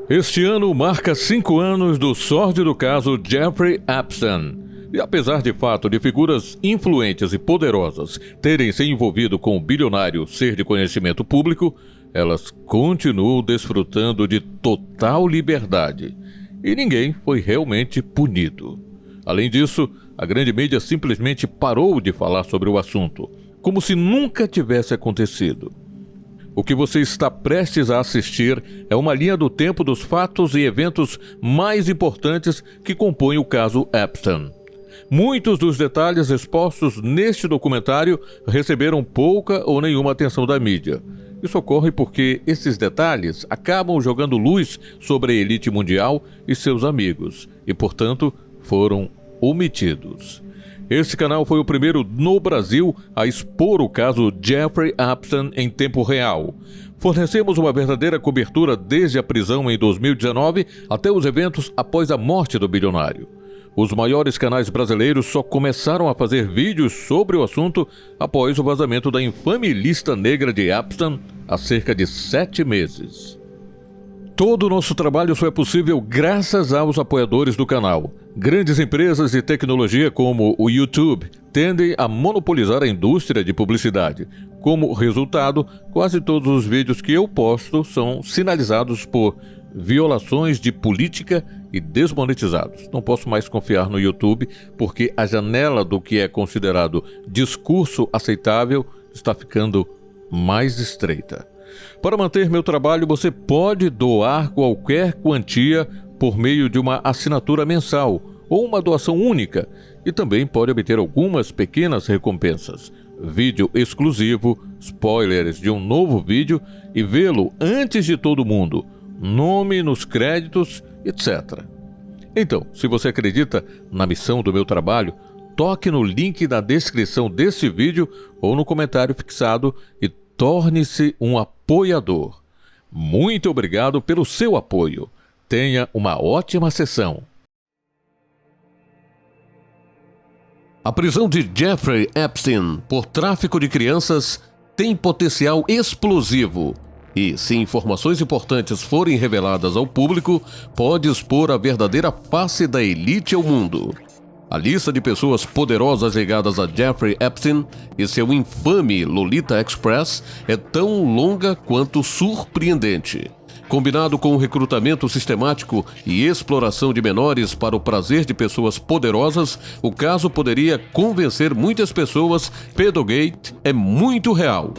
Este ano marca 5 anos do sórdido caso Jeffrey Epstein. E apesar de fato de figuras influentes e poderosas terem se envolvido com o bilionário ser de conhecimento público, elas continuam desfrutando de total liberdade. E ninguém foi realmente punido. Além disso, a grande mídia simplesmente parou de falar sobre o assunto, como se nunca tivesse acontecido. O que você está prestes a assistir é uma linha do tempo dos fatos e eventos mais importantes que compõem o caso Epstein. Muitos dos detalhes expostos neste documentário receberam pouca ou nenhuma atenção da mídia. Isso ocorre porque esses detalhes acabam jogando luz sobre a elite mundial e seus amigos, e, portanto, foram omitidos. Este canal foi o primeiro no Brasil a expor o caso Jeffrey Epstein em tempo real. Fornecemos uma verdadeira cobertura desde a prisão em 2019 até os eventos após a morte do bilionário. Os maiores canais brasileiros só começaram a fazer vídeos sobre o assunto após o vazamento da infame lista negra de Epstein há cerca de 7 meses. Todo o nosso trabalho só é possível graças aos apoiadores do canal. Grandes empresas de tecnologia como o YouTube tendem a monopolizar a indústria de publicidade. Como resultado, quase todos os vídeos que eu posto são sinalizados por violações de política e desmonetizados. Não posso mais confiar no YouTube porque a janela do que é considerado discurso aceitável está ficando mais estreita. Para manter meu trabalho, você pode doar qualquer quantia por meio de uma assinatura mensal ou uma doação única e também pode obter algumas pequenas recompensas, vídeo exclusivo, spoilers de um novo vídeo e vê-lo antes de todo mundo, nome nos créditos, etc. Então, se você acredita na missão do meu trabalho, toque no link da descrição desse vídeo ou no comentário fixado e torne-se um apoiador. Muito obrigado pelo seu apoio. Tenha uma ótima sessão. A prisão de Jeffrey Epstein por tráfico de crianças tem potencial explosivo e, se informações importantes forem reveladas ao público, pode expor a verdadeira face da elite ao mundo. A lista de pessoas poderosas ligadas a Jeffrey Epstein e seu infame Lolita Express é tão longa quanto surpreendente. Combinado com o recrutamento sistemático e exploração de menores para o prazer de pessoas poderosas, o caso poderia convencer muitas pessoas. Pedogate é muito real.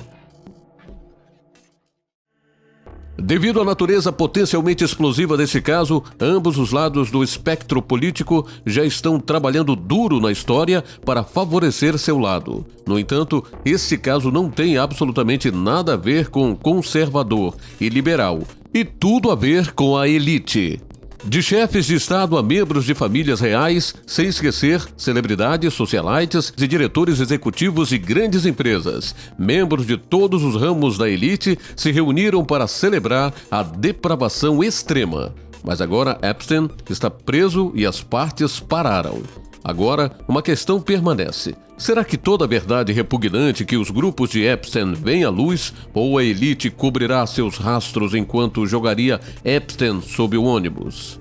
Devido à natureza potencialmente explosiva desse caso, ambos os lados do espectro político já estão trabalhando duro na história para favorecer seu lado. No entanto, esse caso não tem absolutamente nada a ver com conservador e liberal, e tudo a ver com a elite. De chefes de Estado a membros de famílias reais, sem esquecer celebridades, socialites e diretores executivos de grandes empresas. Membros de todos os ramos da elite se reuniram para celebrar a depravação extrema. Mas agora Epstein está preso e as partes pararam. Agora, uma questão permanece. Será que toda a verdade repugnante que os grupos de Epstein vem à luz, ou a elite cobrirá seus rastros enquanto jogaria Epstein sob o ônibus?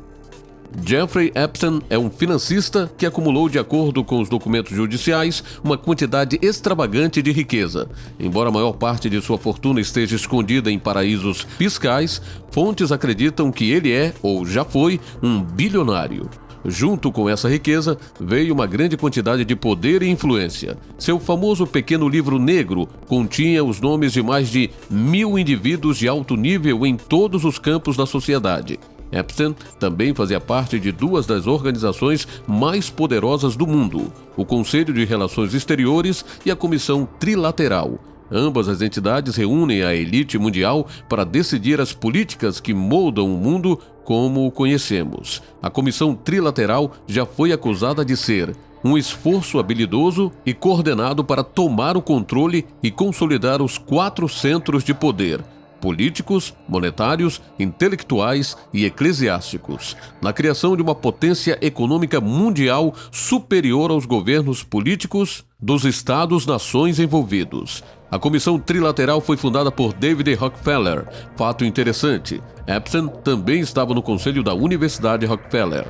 Jeffrey Epstein é um financista que acumulou, de acordo com os documentos judiciais, uma quantidade extravagante de riqueza. Embora a maior parte de sua fortuna esteja escondida em paraísos fiscais, fontes acreditam que ele é, ou já foi, um bilionário. Junto com essa riqueza, veio uma grande quantidade de poder e influência. Seu famoso pequeno livro negro continha os nomes de mais de 1000 indivíduos de alto nível em todos os campos da sociedade. Epstein também fazia parte de duas das organizações mais poderosas do mundo, o Conselho de Relações Exteriores e a Comissão Trilateral. Ambas as entidades reúnem a elite mundial para decidir as políticas que moldam o mundo como o conhecemos. A Comissão Trilateral já foi acusada de ser um esforço habilidoso e coordenado para tomar o controle e consolidar os 4 centros de poder: políticos, monetários, intelectuais e eclesiásticos, na criação de uma potência econômica mundial superior aos governos políticos dos Estados-nações envolvidos. A comissão trilateral foi fundada por David Rockefeller. Fato interessante, Epstein também estava no conselho da Universidade Rockefeller.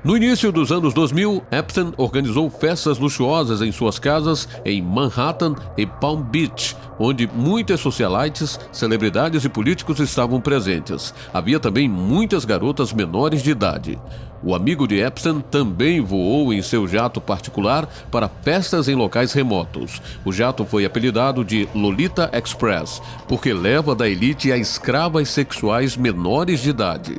No início dos anos 2000, Epstein organizou festas luxuosas em suas casas em Manhattan e Palm Beach, onde muitas socialites, celebridades e políticos estavam presentes. Havia também muitas garotas menores de idade. O amigo de Epstein também voou em seu jato particular para festas em locais remotos. O jato foi apelidado de Lolita Express, porque leva da elite a escravas sexuais menores de idade.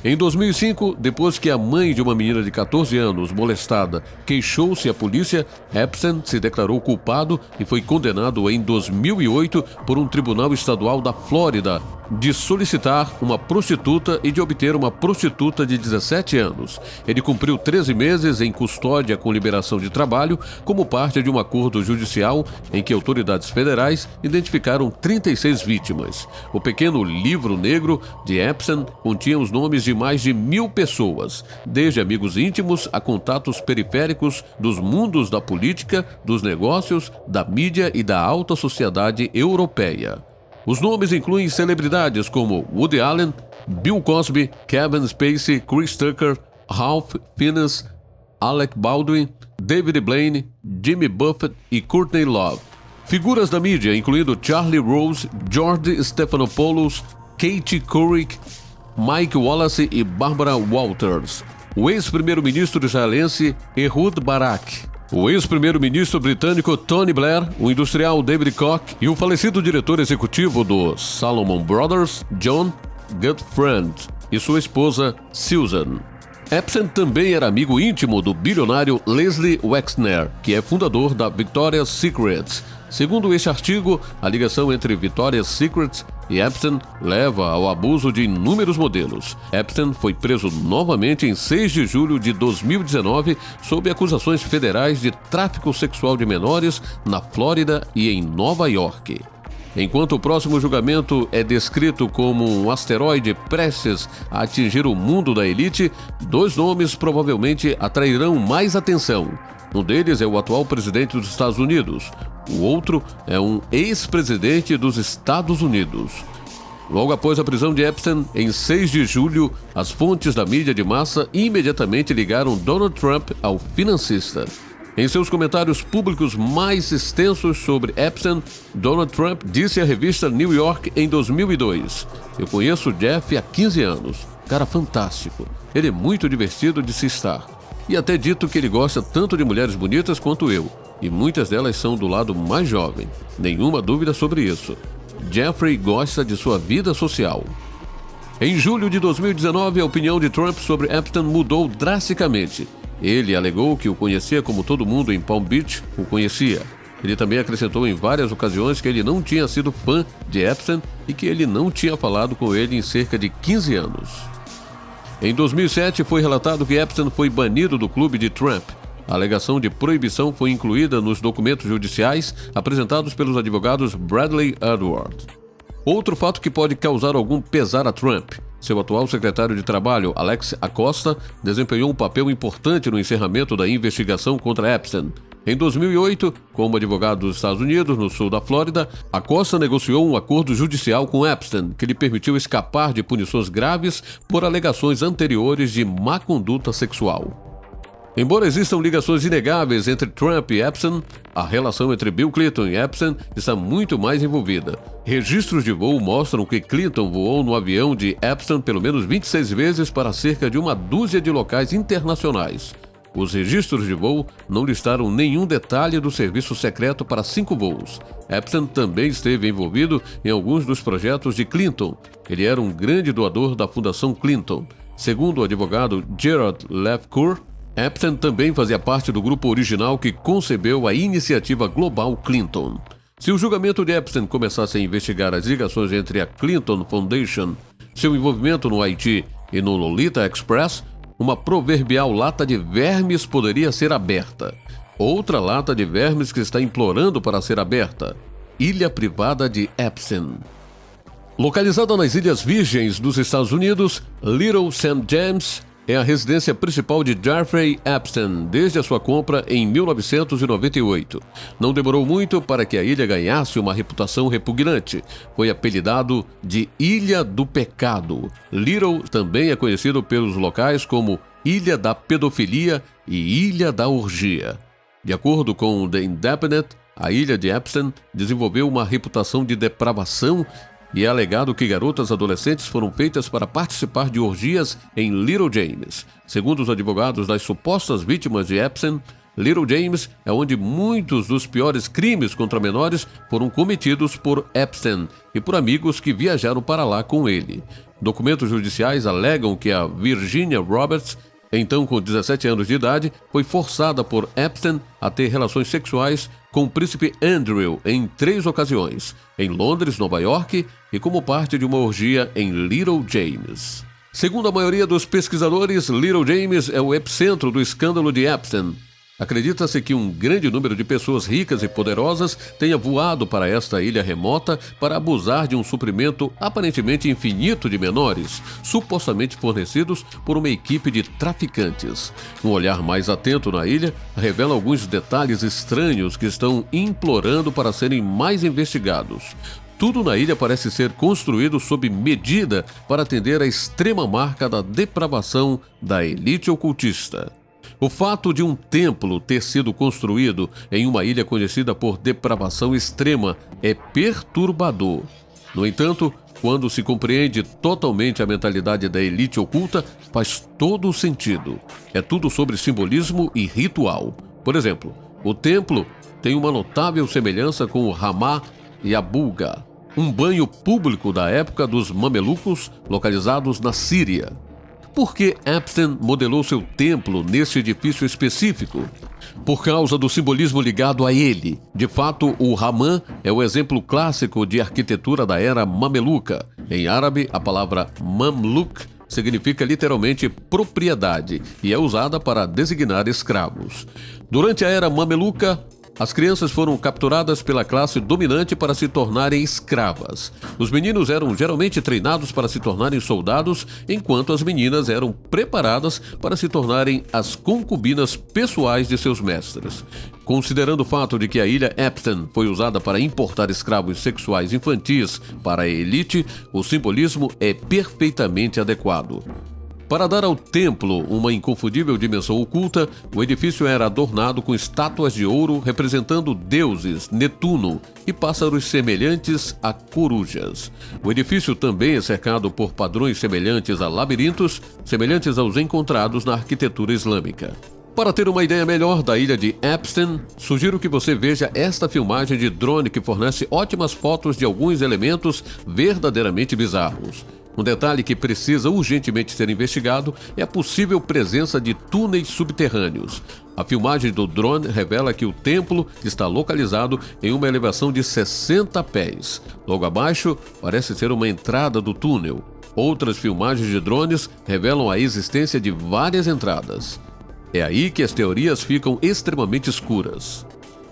Em 2005, depois que a mãe de uma menina de 14 anos molestada queixou-se à polícia, Epstein se declarou culpado e foi condenado em 2008 por um tribunal estadual da Flórida de solicitar uma prostituta e de obter uma prostituta de 17 anos. Ele cumpriu 13 meses em custódia com liberação de trabalho como parte de um acordo judicial em que autoridades federais identificaram 36 vítimas. O pequeno livro negro de Epstein continha os nomes de mais de 1.000 pessoas, desde amigos íntimos a contatos periféricos dos mundos da política, dos negócios, da mídia e da alta sociedade europeia. Os nomes incluem celebridades como Woody Allen, Bill Cosby, Kevin Spacey, Chris Tucker, Ralph Fiennes, Alec Baldwin, David Blaine, Jimmy Buffett e Courtney Love. Figuras da mídia, incluindo Charlie Rose, George Stephanopoulos, Katie Couric, Mike Wallace e Barbara Walters. O ex-primeiro-ministro israelense Ehud Barak, o ex-primeiro-ministro britânico Tony Blair, o industrial David Koch e o falecido diretor executivo do Salomon Brothers, John Gutfreund, e sua esposa Susan. Epstein também era amigo íntimo do bilionário Leslie Wexner, que é fundador da Victoria's Secret. Segundo este artigo, a ligação entre Victoria's Secret e Epstein leva ao abuso de inúmeros modelos. Epstein foi preso novamente em 6 de julho de 2019 sob acusações federais de tráfico sexual de menores na Flórida e em Nova York. Enquanto o próximo julgamento é descrito como um asteroide prestes a atingir o mundo da elite, 2 nomes provavelmente atrairão mais atenção. Um deles é o atual presidente dos Estados Unidos. O outro é um ex-presidente dos Estados Unidos. Logo após a prisão de Epstein, em 6 de julho, as fontes da mídia de massa imediatamente ligaram Donald Trump ao financista. Em seus comentários públicos mais extensos sobre Epstein, Donald Trump disse à revista New York em 2002: "Eu conheço Jeff há 15 anos. Cara fantástico. Ele é muito divertido de se estar. E até dito que ele gosta tanto de mulheres bonitas quanto eu. E muitas delas são do lado mais jovem. Nenhuma dúvida sobre isso. Jeffrey gosta de sua vida social." Em julho de 2019, a opinião de Trump sobre Epstein mudou drasticamente. Ele alegou que o conhecia como todo mundo em Palm Beach o conhecia. Ele também acrescentou em várias ocasiões que ele não tinha sido fã de Epstein e que ele não tinha falado com ele em cerca de 15 anos. Em 2007, foi relatado que Epstein foi banido do clube de Trump. A alegação de proibição foi incluída nos documentos judiciais apresentados pelos advogados Bradley Edwards. Outro fato que pode causar algum pesar a Trump: seu atual secretário de Trabalho, Alex Acosta, desempenhou um papel importante no encerramento da investigação contra Epstein. Em 2008, como advogado dos Estados Unidos, no sul da Flórida, Acosta negociou um acordo judicial com Epstein, que lhe permitiu escapar de punições graves por alegações anteriores de má conduta sexual. Embora existam ligações inegáveis entre Trump e Epstein, a relação entre Bill Clinton e Epstein está muito mais envolvida. Registros de voo mostram que Clinton voou no avião de Epstein pelo menos 26 vezes para cerca de uma dúzia de locais internacionais. Os registros de voo não listaram nenhum detalhe do serviço secreto para 5 voos. Epstein também esteve envolvido em alguns dos projetos de Clinton. Ele era um grande doador da Fundação Clinton. Segundo o advogado Gerald Lefcourt, Epstein também fazia parte do grupo original que concebeu a iniciativa global Clinton. Se o julgamento de Epstein começasse a investigar as ligações entre a Clinton Foundation, seu envolvimento no Haiti e no Lolita Express, uma proverbial lata de vermes poderia ser aberta. Outra lata de vermes que está implorando para ser aberta: Ilha Privada de Epstein. Localizada nas Ilhas Virgens dos Estados Unidos, Little St. James é a residência principal de Jeffrey Epstein desde a sua compra em 1998. Não demorou muito para que a ilha ganhasse uma reputação repugnante. Foi apelidado de Ilha do Pecado. Little também é conhecido pelos locais como Ilha da Pedofilia e Ilha da Orgia. De acordo com The Independent, a ilha de Epstein desenvolveu uma reputação de depravação e é alegado que garotas adolescentes foram feitas para participar de orgias em Little James. Segundo os advogados das supostas vítimas de Epstein, Little James é onde muitos dos piores crimes contra menores foram cometidos por Epstein e por amigos que viajaram para lá com ele. Documentos judiciais alegam que a Virginia Roberts, então com 17 anos de idade, foi forçada por Epstein a ter relações sexuais com o príncipe Andrew em 3 ocasiões, em Londres, Nova York e como parte de uma orgia em Little James. Segundo a maioria dos pesquisadores, Little James é o epicentro do escândalo de Epstein. Acredita-se que um grande número de pessoas ricas e poderosas tenha voado para esta ilha remota para abusar de um suprimento aparentemente infinito de menores, supostamente fornecidos por uma equipe de traficantes. Um olhar mais atento na ilha revela alguns detalhes estranhos que estão implorando para serem mais investigados. Tudo na ilha parece ser construído sob medida para atender à extrema marca da depravação da elite ocultista. O fato de um templo ter sido construído em uma ilha conhecida por depravação extrema é perturbador. No entanto, quando se compreende totalmente a mentalidade da elite oculta, faz todo o sentido. É tudo sobre simbolismo e ritual. Por exemplo, o templo tem uma notável semelhança com o Ramá e a Bulga, um banho público da época dos mamelucos localizados na Síria. Por que Epstein modelou seu templo nesse edifício específico? Por causa do simbolismo ligado a ele. De fato, o Hammam é o exemplo clássico de arquitetura da era mameluca. Em árabe, a palavra mamluk significa literalmente propriedade e é usada para designar escravos. Durante a era mameluca, as crianças foram capturadas pela classe dominante para se tornarem escravas. Os meninos eram geralmente treinados para se tornarem soldados, enquanto as meninas eram preparadas para se tornarem as concubinas pessoais de seus mestres. Considerando o fato de que a ilha Epstein foi usada para importar escravos sexuais infantis para a elite, o simbolismo é perfeitamente adequado. Para dar ao templo uma inconfundível dimensão oculta, o edifício era adornado com estátuas de ouro representando deuses, Netuno e pássaros semelhantes a corujas. O edifício também é cercado por padrões semelhantes a labirintos, semelhantes aos encontrados na arquitetura islâmica. Para ter uma ideia melhor da ilha de Epstein, sugiro que você veja esta filmagem de drone que fornece ótimas fotos de alguns elementos verdadeiramente bizarros. Um detalhe que precisa urgentemente ser investigado é a possível presença de túneis subterrâneos. A filmagem do drone revela que o templo está localizado em uma elevação de 60 pés. Logo abaixo, parece ser uma entrada do túnel. Outras filmagens de drones revelam a existência de várias entradas. É aí que as teorias ficam extremamente escuras.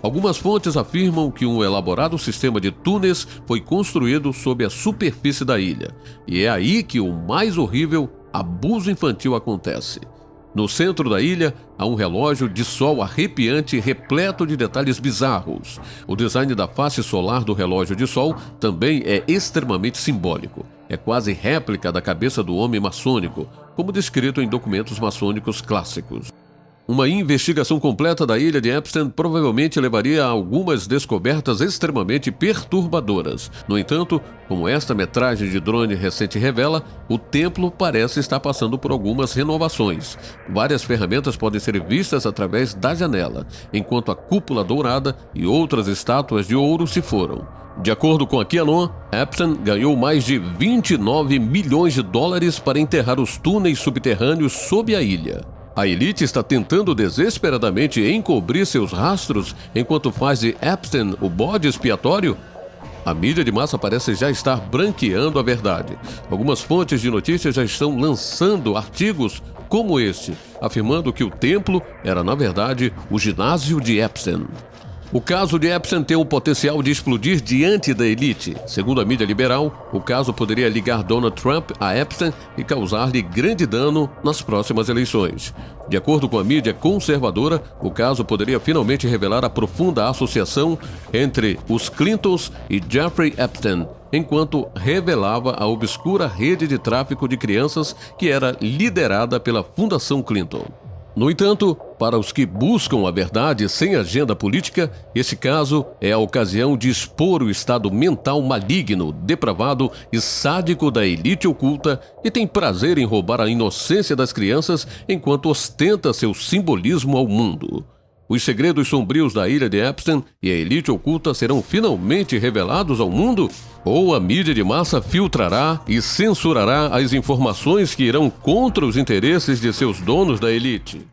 Algumas fontes afirmam que um elaborado sistema de túneis foi construído sob a superfície da ilha. E é aí que o mais horrível abuso infantil acontece. No centro da ilha, há um relógio de sol arrepiante repleto de detalhes bizarros. O design da face solar do relógio de sol também é extremamente simbólico. É quase réplica da cabeça do homem maçônico, como descrito em documentos maçônicos clássicos. Uma investigação completa da ilha de Epstein provavelmente levaria a algumas descobertas extremamente perturbadoras. No entanto, como esta metragem de drone recente revela, o templo parece estar passando por algumas renovações. Várias ferramentas podem ser vistas através da janela, enquanto a cúpula dourada e outras estátuas de ouro se foram. De acordo com a QAnon, Epstein ganhou mais de 29 milhões de dólares para enterrar os túneis subterrâneos sob a ilha. A elite está tentando desesperadamente encobrir seus rastros enquanto faz de Epstein o bode expiatório? A mídia de massa parece já estar branqueando a verdade. Algumas fontes de notícias já estão lançando artigos como este, afirmando que o templo era, na verdade, o ginásio de Epstein. O caso de Epstein tem o potencial de explodir diante da elite. Segundo a mídia liberal, o caso poderia ligar Donald Trump a Epstein e causar-lhe grande dano nas próximas eleições. De acordo com a mídia conservadora, o caso poderia finalmente revelar a profunda associação entre os Clintons e Jeffrey Epstein, enquanto revelava a obscura rede de tráfico de crianças que era liderada pela Fundação Clinton. No entanto, para os que buscam a verdade sem agenda política, esse caso é a ocasião de expor o estado mental maligno, depravado e sádico da elite oculta que tem prazer em roubar a inocência das crianças enquanto ostenta seu simbolismo ao mundo. Os segredos sombrios da ilha de Epstein e a elite oculta serão finalmente revelados ao mundo? Ou a mídia de massa filtrará e censurará as informações que irão contra os interesses de seus donos da elite?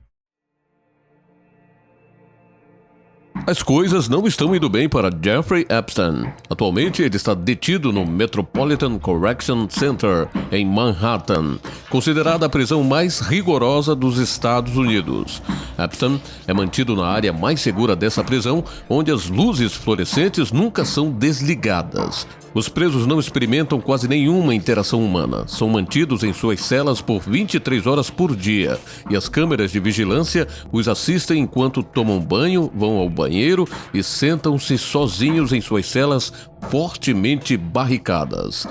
As coisas não estão indo bem para Jeffrey Epstein. Atualmente, ele está detido no Metropolitan Correction Center, em Manhattan, considerada a prisão mais rigorosa dos Estados Unidos. Epstein é mantido na área mais segura dessa prisão, onde as luzes fluorescentes nunca são desligadas. Os presos não experimentam quase nenhuma interação humana. São mantidos em suas celas por 23 horas por dia e as câmeras de vigilância os assistem enquanto tomam banho, vão ao banheiro e sentam-se sozinhos em suas celas fortemente barricadas.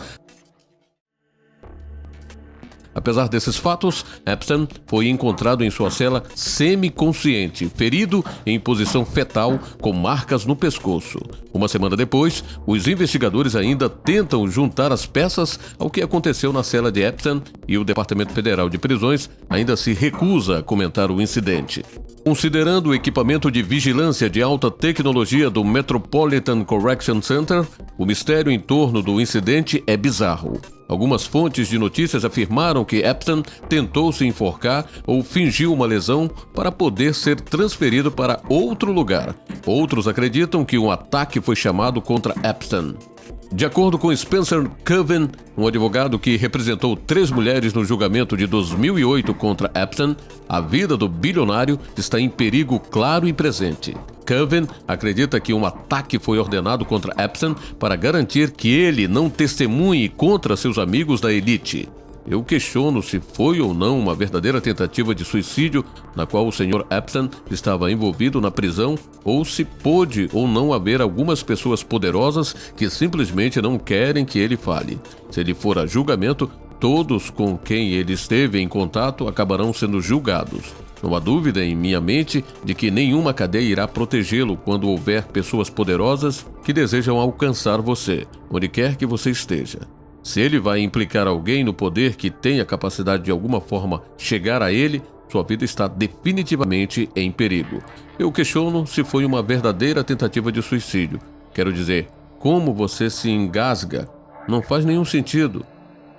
Apesar desses fatos, Epstein foi encontrado em sua cela semi-consciente, ferido em posição fetal com marcas no pescoço. Uma semana depois, os investigadores ainda tentam juntar as peças ao que aconteceu na cela de Epstein e o Departamento Federal de Prisões ainda se recusa a comentar o incidente. Considerando o equipamento de vigilância de alta tecnologia do Metropolitan Correction Center, o mistério em torno do incidente é bizarro. Algumas fontes de notícias afirmaram que Epstein tentou se enforcar ou fingiu uma lesão para poder ser transferido para outro lugar. Outros acreditam que um ataque foi chamado contra Epstein. De acordo com Spencer Coven, um advogado que representou 3 mulheres no julgamento de 2008 contra Epstein, a vida do bilionário está em perigo claro e presente. Coven acredita que um ataque foi ordenado contra Epstein para garantir que ele não testemunhe contra seus amigos da elite. Eu questiono se foi ou não uma verdadeira tentativa de suicídio na qual o Sr. Epstein estava envolvido na prisão, ou se pôde ou não haver algumas pessoas poderosas que simplesmente não querem que ele fale. Se ele for a julgamento, todos com quem ele esteve em contato acabarão sendo julgados. Não há dúvida em minha mente de que nenhuma cadeia irá protegê-lo quando houver pessoas poderosas que desejam alcançar você, onde quer que você esteja. Se ele vai implicar alguém no poder que tenha capacidade de alguma forma chegar a ele, sua vida está definitivamente em perigo. Eu questiono se foi uma verdadeira tentativa de suicídio. Quero dizer, como você se engasga? Não faz nenhum sentido.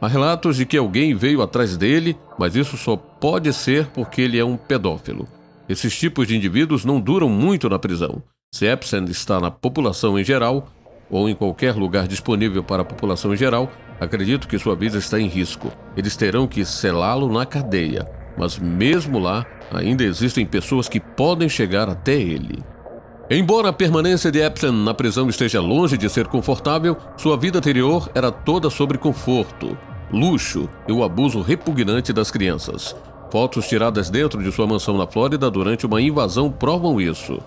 Há relatos de que alguém veio atrás dele, mas isso só pode ser porque ele é um pedófilo. Esses tipos de indivíduos não duram muito na prisão. Se Epstein está na população em geral, ou em qualquer lugar disponível para a população em geral, acredito que sua vida está em risco. Eles terão que selá-lo na cadeia, mas mesmo lá, ainda existem pessoas que podem chegar até ele. Embora a permanência de Epstein na prisão esteja longe de ser confortável, sua vida anterior era toda sobre conforto, luxo e o abuso repugnante das crianças. Fotos tiradas dentro de sua mansão na Flórida durante uma invasão provam isso.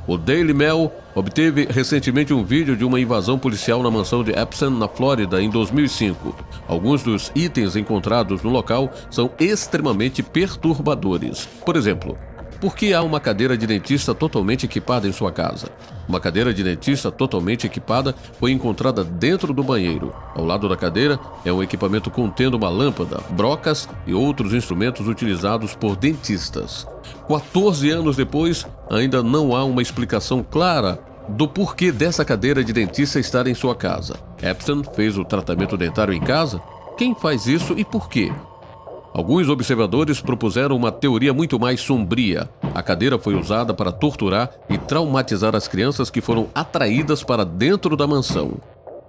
O Daily Mail obteve recentemente um vídeo de uma invasão policial na mansão de Epstein, na Flórida, em 2005. Alguns dos itens encontrados no local são extremamente perturbadores. Por exemplo, por que há uma cadeira de dentista totalmente equipada em sua casa? Uma cadeira de dentista totalmente equipada foi encontrada dentro do banheiro. Ao lado da cadeira é um equipamento contendo uma lâmpada, brocas e outros instrumentos utilizados por dentistas. 14 anos depois, ainda não há uma explicação clara do porquê dessa cadeira de dentista estar em sua casa. Epstein fez o tratamento dentário em casa? Quem faz isso e por quê? Alguns observadores propuseram uma teoria muito mais sombria. A cadeira foi usada para torturar e traumatizar as crianças que foram atraídas para dentro da mansão.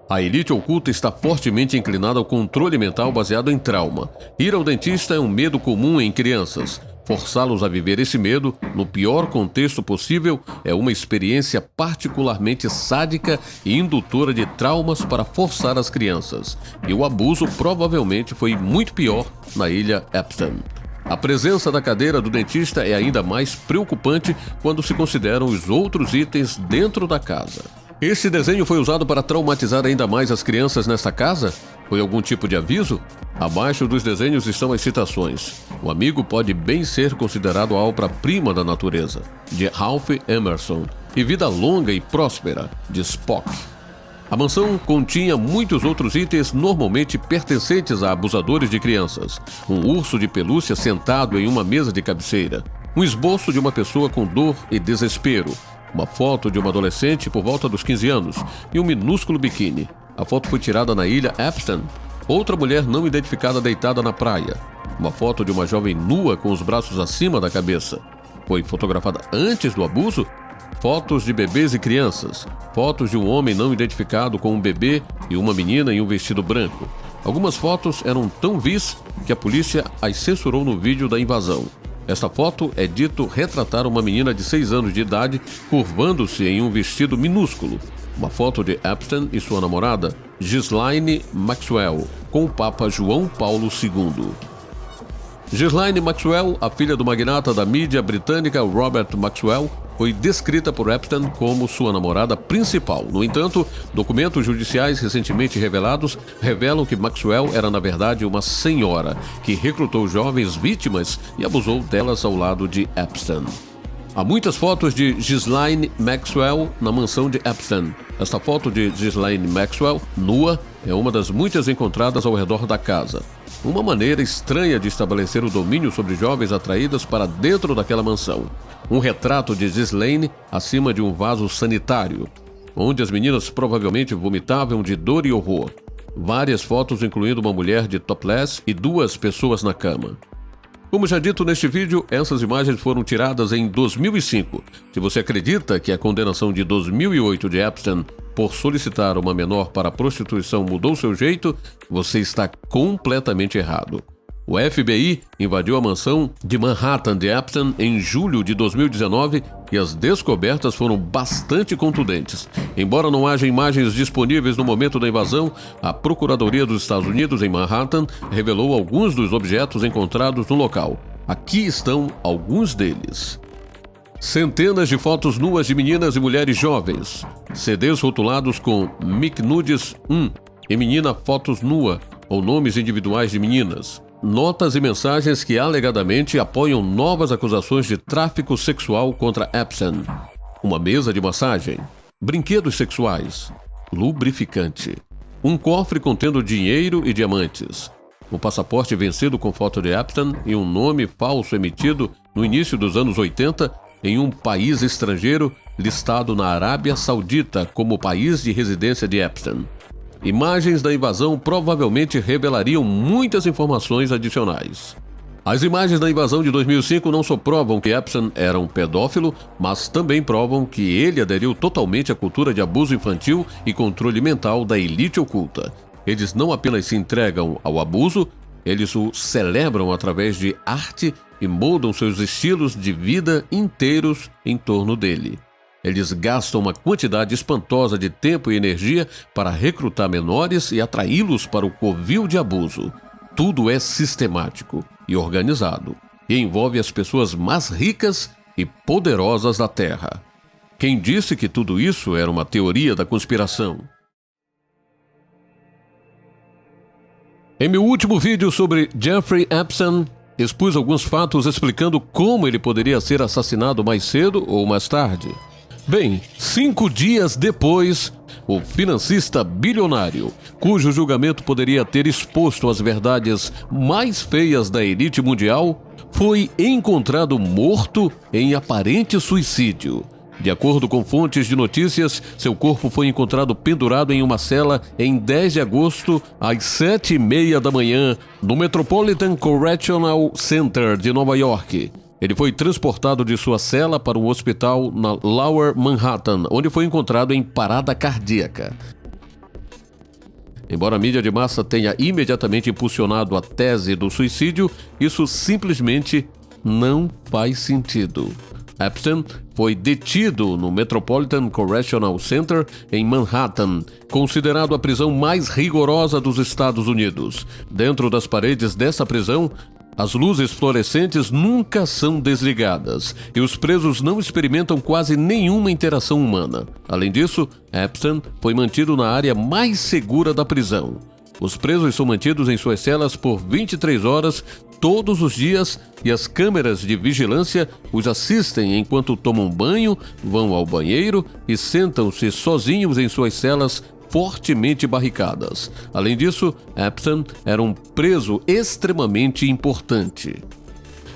A elite oculta está fortemente inclinada ao controle mental baseado em trauma. Ir ao dentista é um medo comum em crianças. Forçá-los a viver esse medo, no pior contexto possível, é uma experiência particularmente sádica e indutora de traumas para forçar as crianças. E o abuso provavelmente foi muito pior na ilha Epstein. A presença da cadeira do dentista é ainda mais preocupante quando se consideram os outros itens dentro da casa. Esse desenho foi usado para traumatizar ainda mais as crianças nesta casa? Foi algum tipo de aviso? Abaixo dos desenhos estão as citações. O amigo pode bem ser considerado a obra-prima da natureza, de Ralph Emerson, e Vida Longa e Próspera, de Spock. A mansão continha muitos outros itens normalmente pertencentes a abusadores de crianças. Um urso de pelúcia sentado em uma mesa de cabeceira. Um esboço de uma pessoa com dor e desespero. Uma foto de uma adolescente por volta dos 15 anos e um minúsculo biquíni. A foto foi tirada na ilha Epstein. Outra mulher não identificada deitada na praia. Uma foto de uma jovem nua com os braços acima da cabeça. Foi fotografada antes do abuso? Fotos de bebês e crianças. Fotos de um homem não identificado com um bebê e uma menina em um vestido branco. Algumas fotos eram tão vis que a polícia as censurou no vídeo da invasão. Esta foto é dito retratar uma menina de 6 anos de idade curvando-se em um vestido minúsculo. Uma foto de Epstein e sua namorada, Ghislaine Maxwell, com o Papa João Paulo II. Ghislaine Maxwell, a filha do magnata da mídia britânica Robert Maxwell, foi descrita por Epstein como sua namorada principal. No entanto, documentos judiciais recentemente revelados revelam que Maxwell era, na verdade, uma senhora que recrutou jovens vítimas e abusou delas ao lado de Epstein. Há muitas fotos de Ghislaine Maxwell na mansão de Epstein. Esta foto de Ghislaine Maxwell, nua, é uma das muitas encontradas ao redor da casa. Uma maneira estranha de estabelecer o domínio sobre jovens atraídas para dentro daquela mansão. Um retrato de Ghislaine acima de um vaso sanitário, onde as meninas provavelmente vomitavam de dor e horror. Várias fotos incluindo uma mulher de topless e 2 pessoas na cama. Como já dito neste vídeo, essas imagens foram tiradas em 2005. Se você acredita que a condenação de 2008 de Epstein por solicitar uma menor para a prostituição mudou seu jeito, você está completamente errado. O FBI invadiu a mansão de Manhattan de Epstein em julho de 2019 e as descobertas foram bastante contundentes. Embora não haja imagens disponíveis no momento da invasão, a Procuradoria dos Estados Unidos em Manhattan revelou alguns dos objetos encontrados no local. Aqui estão alguns deles. Centenas de fotos nuas de meninas e mulheres jovens. CDs rotulados com Mick Nudes 1 e Menina Fotos Nua, ou nomes individuais de meninas. Notas e mensagens que alegadamente apoiam novas acusações de tráfico sexual contra Epstein. Uma mesa de massagem. Brinquedos sexuais. Lubrificante. Um cofre contendo dinheiro e diamantes. Um passaporte vencido com foto de Epstein e um nome falso emitido no início dos anos 80 em um país estrangeiro listado na Arábia Saudita como país de residência de Epstein. Imagens da invasão provavelmente revelariam muitas informações adicionais. As imagens da invasão de 2005 não só provam que Epstein era um pedófilo, mas também provam que ele aderiu totalmente à cultura de abuso infantil e controle mental da elite oculta. Eles não apenas se entregam ao abuso, eles o celebram através de arte e moldam seus estilos de vida inteiros em torno dele. Eles gastam uma quantidade espantosa de tempo e energia para recrutar menores e atraí-los para o covil de abuso. Tudo é sistemático e organizado e envolve as pessoas mais ricas e poderosas da Terra. Quem disse que tudo isso era uma teoria da conspiração? Em meu último vídeo sobre Jeffrey Epstein, expus alguns fatos explicando como ele poderia ser assassinado mais cedo ou mais tarde. Bem, 5 dias depois, o financista bilionário, cujo julgamento poderia ter exposto as verdades mais feias da elite mundial, foi encontrado morto em aparente suicídio. De acordo com fontes de notícias, seu corpo foi encontrado pendurado em uma cela em 10 de agosto, às 7h30 da manhã, no Metropolitan Correctional Center de Nova York. Ele foi transportado de sua cela para um hospital na Lower Manhattan, onde foi encontrado em parada cardíaca. Embora a mídia de massa tenha imediatamente impulsionado a tese do suicídio, isso simplesmente não faz sentido. Epstein foi detido no Metropolitan Correctional Center em Manhattan, considerado a prisão mais rigorosa dos Estados Unidos. Dentro das paredes dessa prisão, as luzes fluorescentes nunca são desligadas e os presos não experimentam quase nenhuma interação humana. Além disso, Epstein foi mantido na área mais segura da prisão. Os presos são mantidos em suas celas por 23 horas todos os dias e as câmeras de vigilância os assistem enquanto tomam banho, vão ao banheiro e sentam-se sozinhos em suas celas fortemente barricadas. Além disso, Epstein era um preso extremamente importante.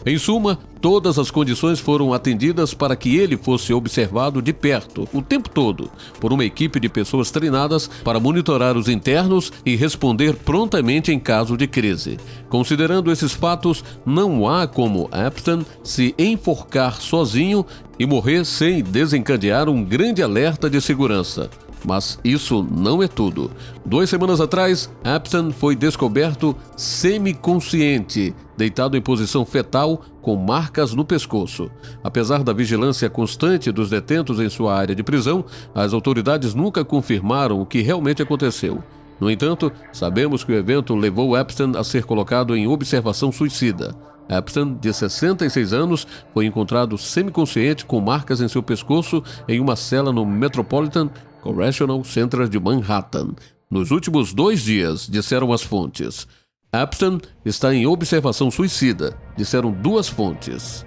Em suma, todas as condições foram atendidas para que ele fosse observado de perto, o tempo todo, por uma equipe de pessoas treinadas para monitorar os internos e responder prontamente em caso de crise. Considerando esses fatos, não há como Epstein se enforcar sozinho e morrer sem desencadear um grande alerta de segurança. Mas isso não é tudo. 2 semanas atrás, Epstein foi descoberto semiconsciente, deitado em posição fetal com marcas no pescoço. Apesar da vigilância constante dos detentos em sua área de prisão, as autoridades nunca confirmaram o que realmente aconteceu. No entanto, sabemos que o evento levou Epstein a ser colocado em observação suicida. Epstein, de 66 anos, foi encontrado semiconsciente com marcas em seu pescoço em uma cela no Metropolitan Correctional Center de Manhattan. Nos últimos 2 dias, disseram as fontes. Epstein está em observação suicida, disseram 2 fontes.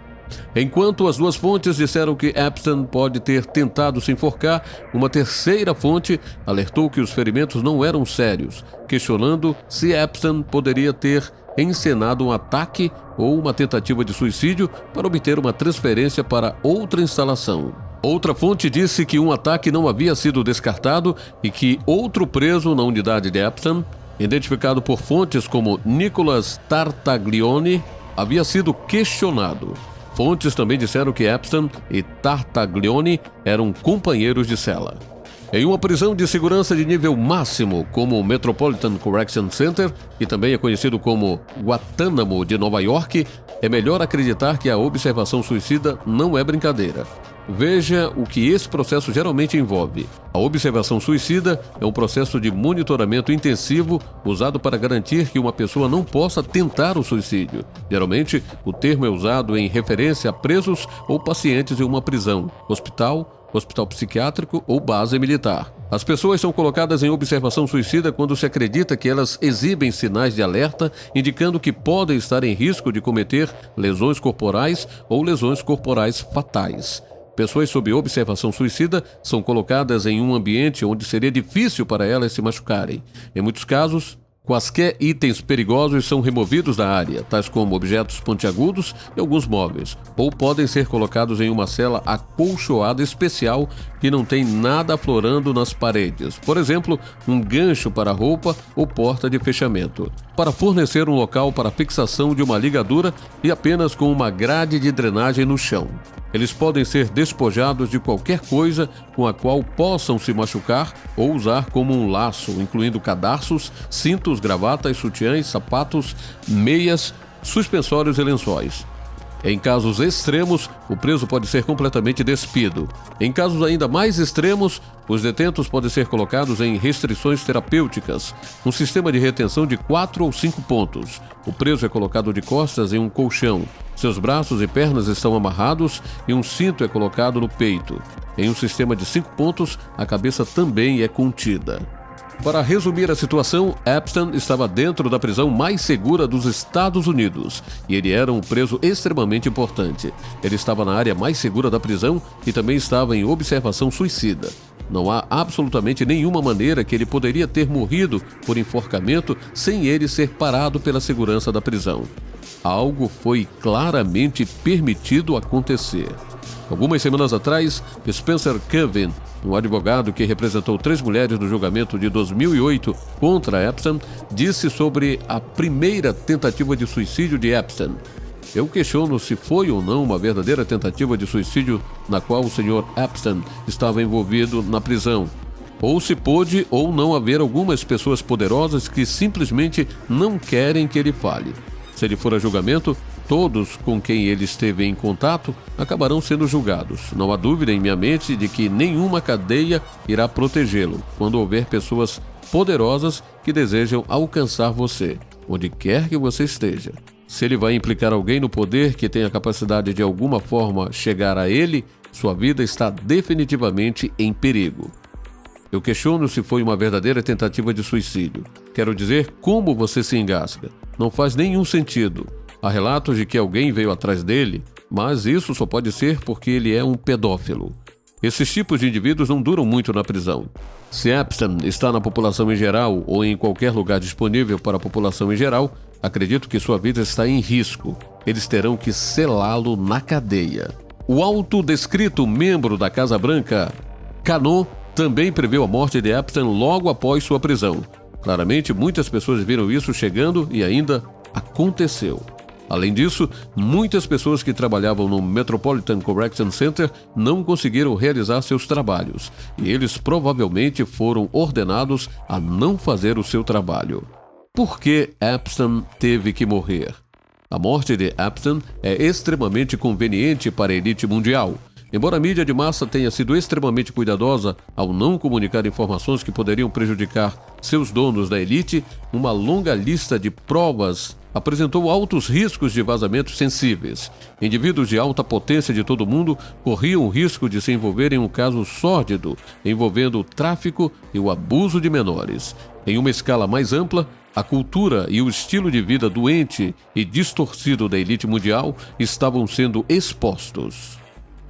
Enquanto as 2 fontes disseram que Epstein pode ter tentado se enforcar, uma terceira fonte alertou que os ferimentos não eram sérios, questionando se Epstein poderia ter encenado um ataque ou uma tentativa de suicídio para obter uma transferência para outra instalação. Outra fonte disse que um ataque não havia sido descartado e que outro preso na unidade de Epstein, identificado por fontes como Nicholas Tartaglione, havia sido questionado. Fontes também disseram que Epstein e Tartaglione eram companheiros de cela. Em uma prisão de segurança de nível máximo, como o Metropolitan Correction Center, que também é conhecido como Guantánamo de Nova York, é melhor acreditar que a observação suicida não é brincadeira. Veja o que esse processo geralmente envolve. A observação suicida é um processo de monitoramento intensivo usado para garantir que uma pessoa não possa tentar o suicídio. Geralmente, o termo é usado em referência a presos ou pacientes em uma prisão, hospital psiquiátrico ou base militar. As pessoas são colocadas em observação suicida quando se acredita que elas exibem sinais de alerta indicando que podem estar em risco de cometer lesões corporais ou lesões corporais fatais. Pessoas sob observação suicida são colocadas em um ambiente onde seria difícil para elas se machucarem. Em muitos casos, quaisquer itens perigosos são removidos da área, tais como objetos pontiagudos e alguns móveis, ou podem ser colocados em uma cela acolchoada especial que não tem nada aflorando nas paredes, por exemplo, um gancho para roupa ou porta de fechamento, para fornecer um local para fixação de uma ligadura e apenas com uma grade de drenagem no chão. Eles podem ser despojados de qualquer coisa com a qual possam se machucar ou usar como um laço, incluindo cadarços, cintos, gravatas, sutiãs, sapatos, meias, suspensórios e lençóis. Em casos extremos, o preso pode ser completamente despido. Em casos ainda mais extremos, os detentos podem ser colocados em restrições terapêuticas, um sistema de retenção de 4 ou 5 pontos. O preso é colocado de costas em um colchão. Seus braços e pernas estão amarrados e um cinto é colocado no peito. Em um sistema de 5 pontos, a cabeça também é contida. Para resumir a situação, Epstein estava dentro da prisão mais segura dos Estados Unidos e ele era um preso extremamente importante. Ele estava na área mais segura da prisão e também estava em observação suicida. Não há absolutamente nenhuma maneira que ele poderia ter morrido por enforcamento sem ele ser parado pela segurança da prisão. Algo foi claramente permitido acontecer. Algumas semanas atrás, Spencer Kevin, um advogado que representou 3 mulheres no julgamento de 2008 contra Epstein, disse sobre a primeira tentativa de suicídio de Epstein. Eu questiono se foi ou não uma verdadeira tentativa de suicídio na qual o Sr. Epstein estava envolvido na prisão, ou se pôde ou não haver algumas pessoas poderosas que simplesmente não querem que ele fale. Se ele for a julgamento, todos com quem ele esteve em contato acabarão sendo julgados. Não há dúvida em minha mente de que nenhuma cadeia irá protegê-lo quando houver pessoas poderosas que desejam alcançar você, onde quer que você esteja. Se ele vai implicar alguém no poder que tem a capacidade de alguma forma chegar a ele, sua vida está definitivamente em perigo. Eu questiono se foi uma verdadeira tentativa de suicídio. Quero dizer, como você se engasga? Não faz nenhum sentido. Há relatos de que alguém veio atrás dele, mas isso só pode ser porque ele é um pedófilo. Esses tipos de indivíduos não duram muito na prisão. Se Epstein está na população em geral ou em qualquer lugar disponível para a população em geral, acredito que sua vida está em risco. Eles terão que selá-lo na cadeia. O autodescrito membro da Casa Branca, Cano, também preveu a morte de Epstein logo após sua prisão. Claramente, muitas pessoas viram isso chegando e ainda aconteceu. Além disso, muitas pessoas que trabalhavam no Metropolitan Correction Center não conseguiram realizar seus trabalhos, e eles provavelmente foram ordenados a não fazer o seu trabalho. Por que Epstein teve que morrer? A morte de Epstein é extremamente conveniente para a elite mundial. Embora a mídia de massa tenha sido extremamente cuidadosa ao não comunicar informações que poderiam prejudicar seus donos da elite, uma longa lista de provas apresentou altos riscos de vazamentos sensíveis. Indivíduos de alta potência de todo o mundo corriam o risco de se envolver em um caso sórdido envolvendo o tráfico e o abuso de menores. Em uma escala mais ampla, a cultura e o estilo de vida doente e distorcido da elite mundial estavam sendo expostos.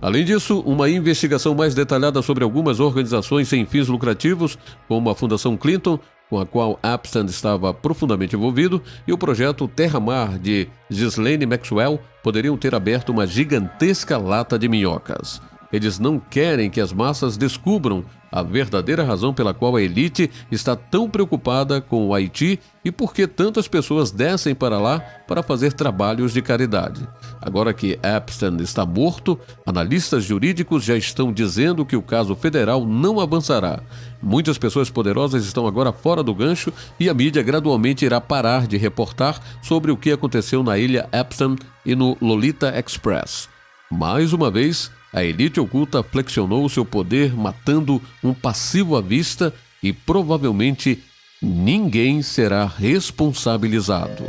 Além disso, uma investigação mais detalhada sobre algumas organizações sem fins lucrativos, como a Fundação Clinton, com a qual Epstein estava profundamente envolvido, e o projeto Terra-Mar de Ghislaine Maxwell poderiam ter aberto uma gigantesca lata de minhocas. Eles não querem que as massas descubram a verdadeira razão pela qual a elite está tão preocupada com o Haiti e por que tantas pessoas descem para lá para fazer trabalhos de caridade. Agora que Epstein está morto, analistas jurídicos já estão dizendo que o caso federal não avançará. Muitas pessoas poderosas estão agora fora do gancho e a mídia gradualmente irá parar de reportar sobre o que aconteceu na ilha Epstein e no Lolita Express. Mais uma vez, a elite oculta flexionou seu poder matando um passivo à vista e provavelmente ninguém será responsabilizado.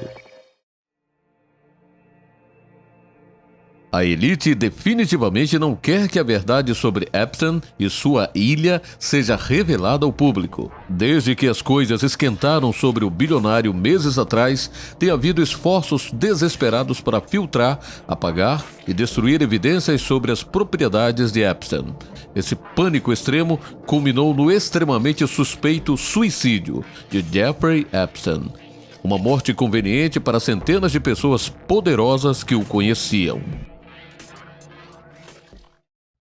A elite definitivamente não quer que a verdade sobre Epstein e sua ilha seja revelada ao público. Desde que as coisas esquentaram sobre o bilionário meses atrás, tem havido esforços desesperados para filtrar, apagar e destruir evidências sobre as propriedades de Epstein. Esse pânico extremo culminou no extremamente suspeito suicídio de Jeffrey Epstein. Uma morte conveniente para centenas de pessoas poderosas que o conheciam.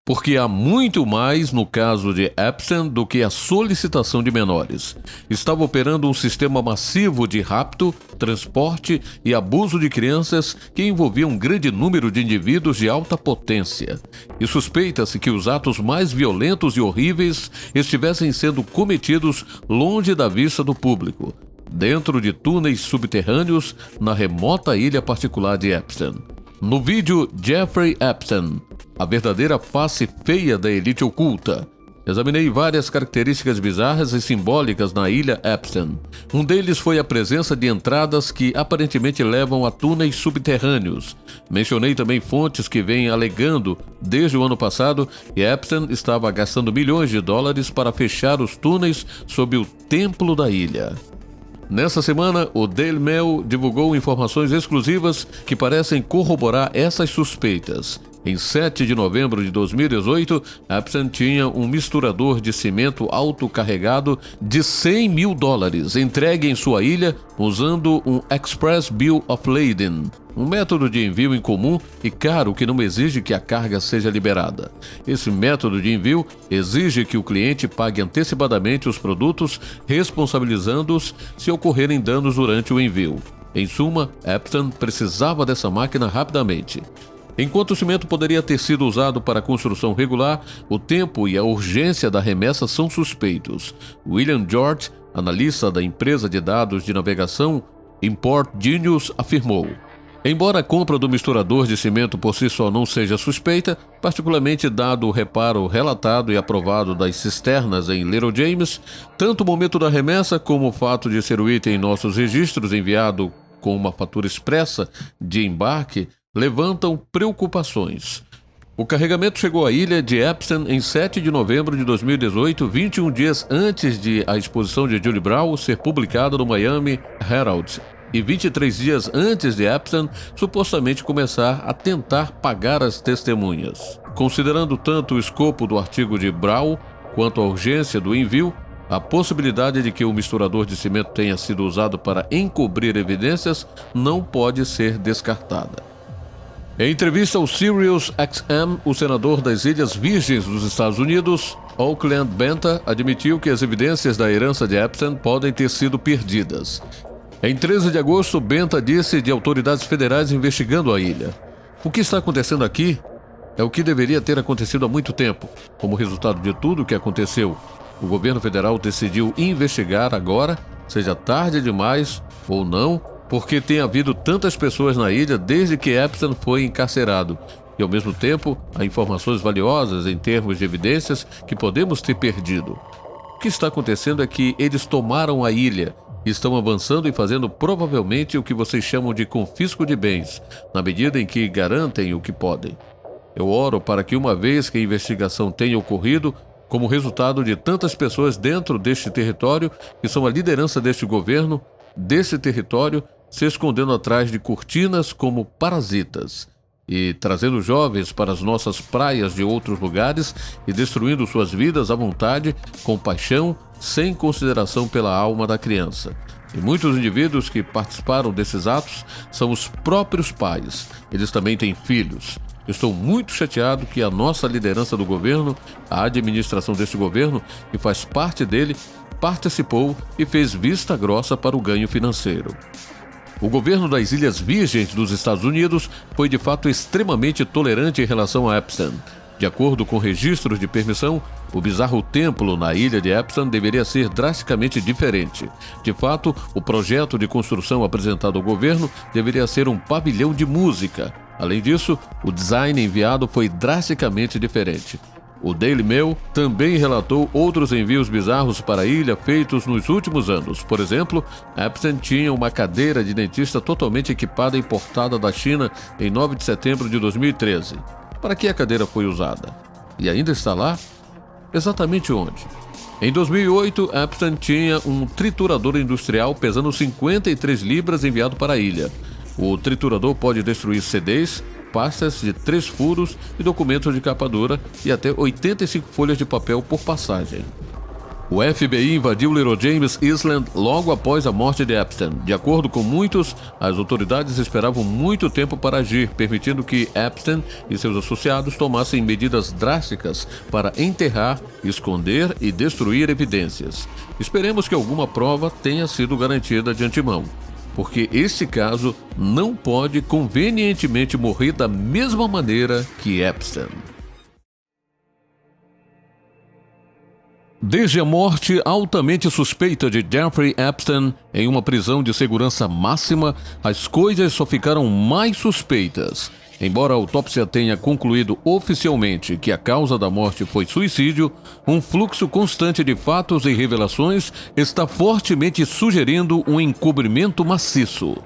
Porque há muito mais no caso de Epstein do que a solicitação de menores. Estava operando um sistema massivo de rapto, transporte e abuso de crianças que envolvia um grande número de indivíduos de alta potência. E suspeita-se que os atos mais violentos e horríveis estivessem sendo cometidos longe da vista do público, dentro de túneis subterrâneos na remota ilha particular de Epstein. No vídeo Jeffrey Epstein, a verdadeira face feia da elite oculta, examinei várias características bizarras e simbólicas na ilha Epstein. Um deles foi a presença de entradas que aparentemente levam a túneis subterrâneos. Mencionei também fontes que vêm alegando desde o ano passado que Epstein estava gastando milhões de dólares para fechar os túneis sob o templo da ilha. Nessa semana, o Daily Mail divulgou informações exclusivas que parecem corroborar essas suspeitas. Em 7 de novembro de 2018, Epstein tinha um misturador de cimento autocarregado de $100 mil entregue em sua ilha usando um Express Bill of Lading, um método de envio incomum e caro que não exige que a carga seja liberada. Esse método de envio exige que o cliente pague antecipadamente os produtos, responsabilizando-os se ocorrerem danos durante o envio. Em suma, Epstein precisava dessa máquina rapidamente. Enquanto o cimento poderia ter sido usado para a construção regular, o tempo e a urgência da remessa são suspeitos. William George, analista da empresa de dados de navegação Import Genius, afirmou: Embora a compra do misturador de cimento por si só não seja suspeita, particularmente dado o reparo relatado e aprovado das cisternas em Little James, tanto o momento da remessa como o fato de ser o item em nossos registros enviado com uma fatura expressa de embarque levantam preocupações. O carregamento chegou à ilha de Epstein em 7 de novembro de 2018, 21 dias antes de a exposição de Julie Brown ser publicada no Miami Herald, e 23 dias antes de Epstein supostamente começar a tentar pagar as testemunhas. Considerando tanto o escopo do artigo de Brown quanto a urgência do envio, a possibilidade de que o misturador de cimento tenha sido usado para encobrir evidências não pode ser descartada. Em entrevista ao SiriusXM, o senador das Ilhas Virgens dos Estados Unidos, Auckland Benta, admitiu que as evidências da herança de Epstein podem ter sido perdidas. Em 13 de agosto, Benta disse de autoridades federais investigando a ilha. O que está acontecendo aqui é o que deveria ter acontecido há muito tempo. Como resultado de tudo o que aconteceu, o governo federal decidiu investigar agora, seja tarde demais ou não, porque tem havido tantas pessoas na ilha desde que Epstein foi encarcerado. E ao mesmo tempo, há informações valiosas em termos de evidências que podemos ter perdido. O que está acontecendo é que eles tomaram a ilha e estão avançando e fazendo provavelmente o que vocês chamam de confisco de bens, na medida em que garantem o que podem. Eu oro para que, uma vez que a investigação tenha ocorrido, como resultado de tantas pessoas dentro deste território, que são a liderança deste governo, desse território, se escondendo atrás de cortinas como parasitas e trazendo jovens para as nossas praias de outros lugares e destruindo suas vidas à vontade, com paixão, sem consideração pela alma da criança. E muitos indivíduos que participaram desses atos são os próprios pais. Eles também têm filhos. Estou muito chateado que a nossa liderança do governo, a administração deste governo, que faz parte dele, participou e fez vista grossa para o ganho financeiro. O governo das Ilhas Virgens dos Estados Unidos foi de fato extremamente tolerante em relação a Epstein. De acordo com registros de permissão, o bizarro templo na ilha de Epstein deveria ser drasticamente diferente. De fato, o projeto de construção apresentado ao governo deveria ser um pavilhão de música. Além disso, o design enviado foi drasticamente diferente. O Daily Mail também relatou outros envios bizarros para a ilha feitos nos últimos anos. Por exemplo, Epstein tinha uma cadeira de dentista totalmente equipada e importada da China em 9 de setembro de 2013. Para que a cadeira foi usada? E ainda está lá? Exatamente onde? Em 2008, Epstein tinha um triturador industrial pesando 53 libras enviado para a ilha. O triturador pode destruir CDs, pastas de 3 furos e documentos de capa dura e até 85 folhas de papel por passagem. O FBI invadiu Little James Island logo após a morte de Epstein. De acordo com muitos, as autoridades esperavam muito tempo para agir, permitindo que Epstein e seus associados tomassem medidas drásticas para enterrar, esconder e destruir evidências. Esperemos que alguma prova tenha sido garantida de antemão, porque este caso não pode convenientemente morrer da mesma maneira que Epstein. Desde a morte altamente suspeita de Jeffrey Epstein em uma prisão de segurança máxima, as coisas só ficaram mais suspeitas. Embora a autópsia tenha concluído oficialmente que a causa da morte foi suicídio, um fluxo constante de fatos e revelações está fortemente sugerindo um encobrimento maciço.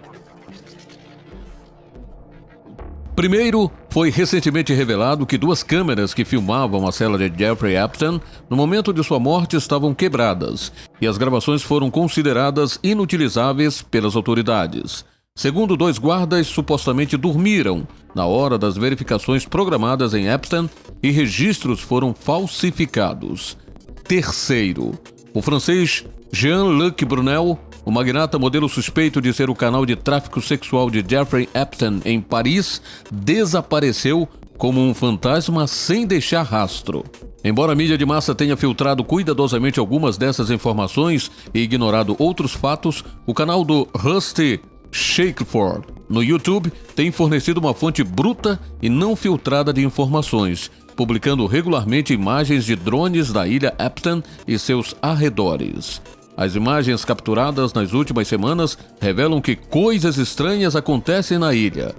Primeiro, foi recentemente revelado que 2 câmeras que filmavam a cela de Jeffrey Epstein no momento de sua morte estavam quebradas, e as gravações foram consideradas inutilizáveis pelas autoridades. Segundo 2 guardas, supostamente dormiram na hora das verificações programadas em Epstein e registros foram falsificados. Terceiro, o francês Jean-Luc Brunel, o magnata modelo suspeito de ser o canal de tráfico sexual de Jeffrey Epstein em Paris, desapareceu como um fantasma sem deixar rastro. Embora a mídia de massa tenha filtrado cuidadosamente algumas dessas informações e ignorado outros fatos, o canal do Rusty Shackelford no YouTube tem fornecido uma fonte bruta e não filtrada de informações, publicando regularmente imagens de drones da ilha Epstein e seus arredores. As imagens capturadas nas últimas semanas revelam que coisas estranhas acontecem na ilha.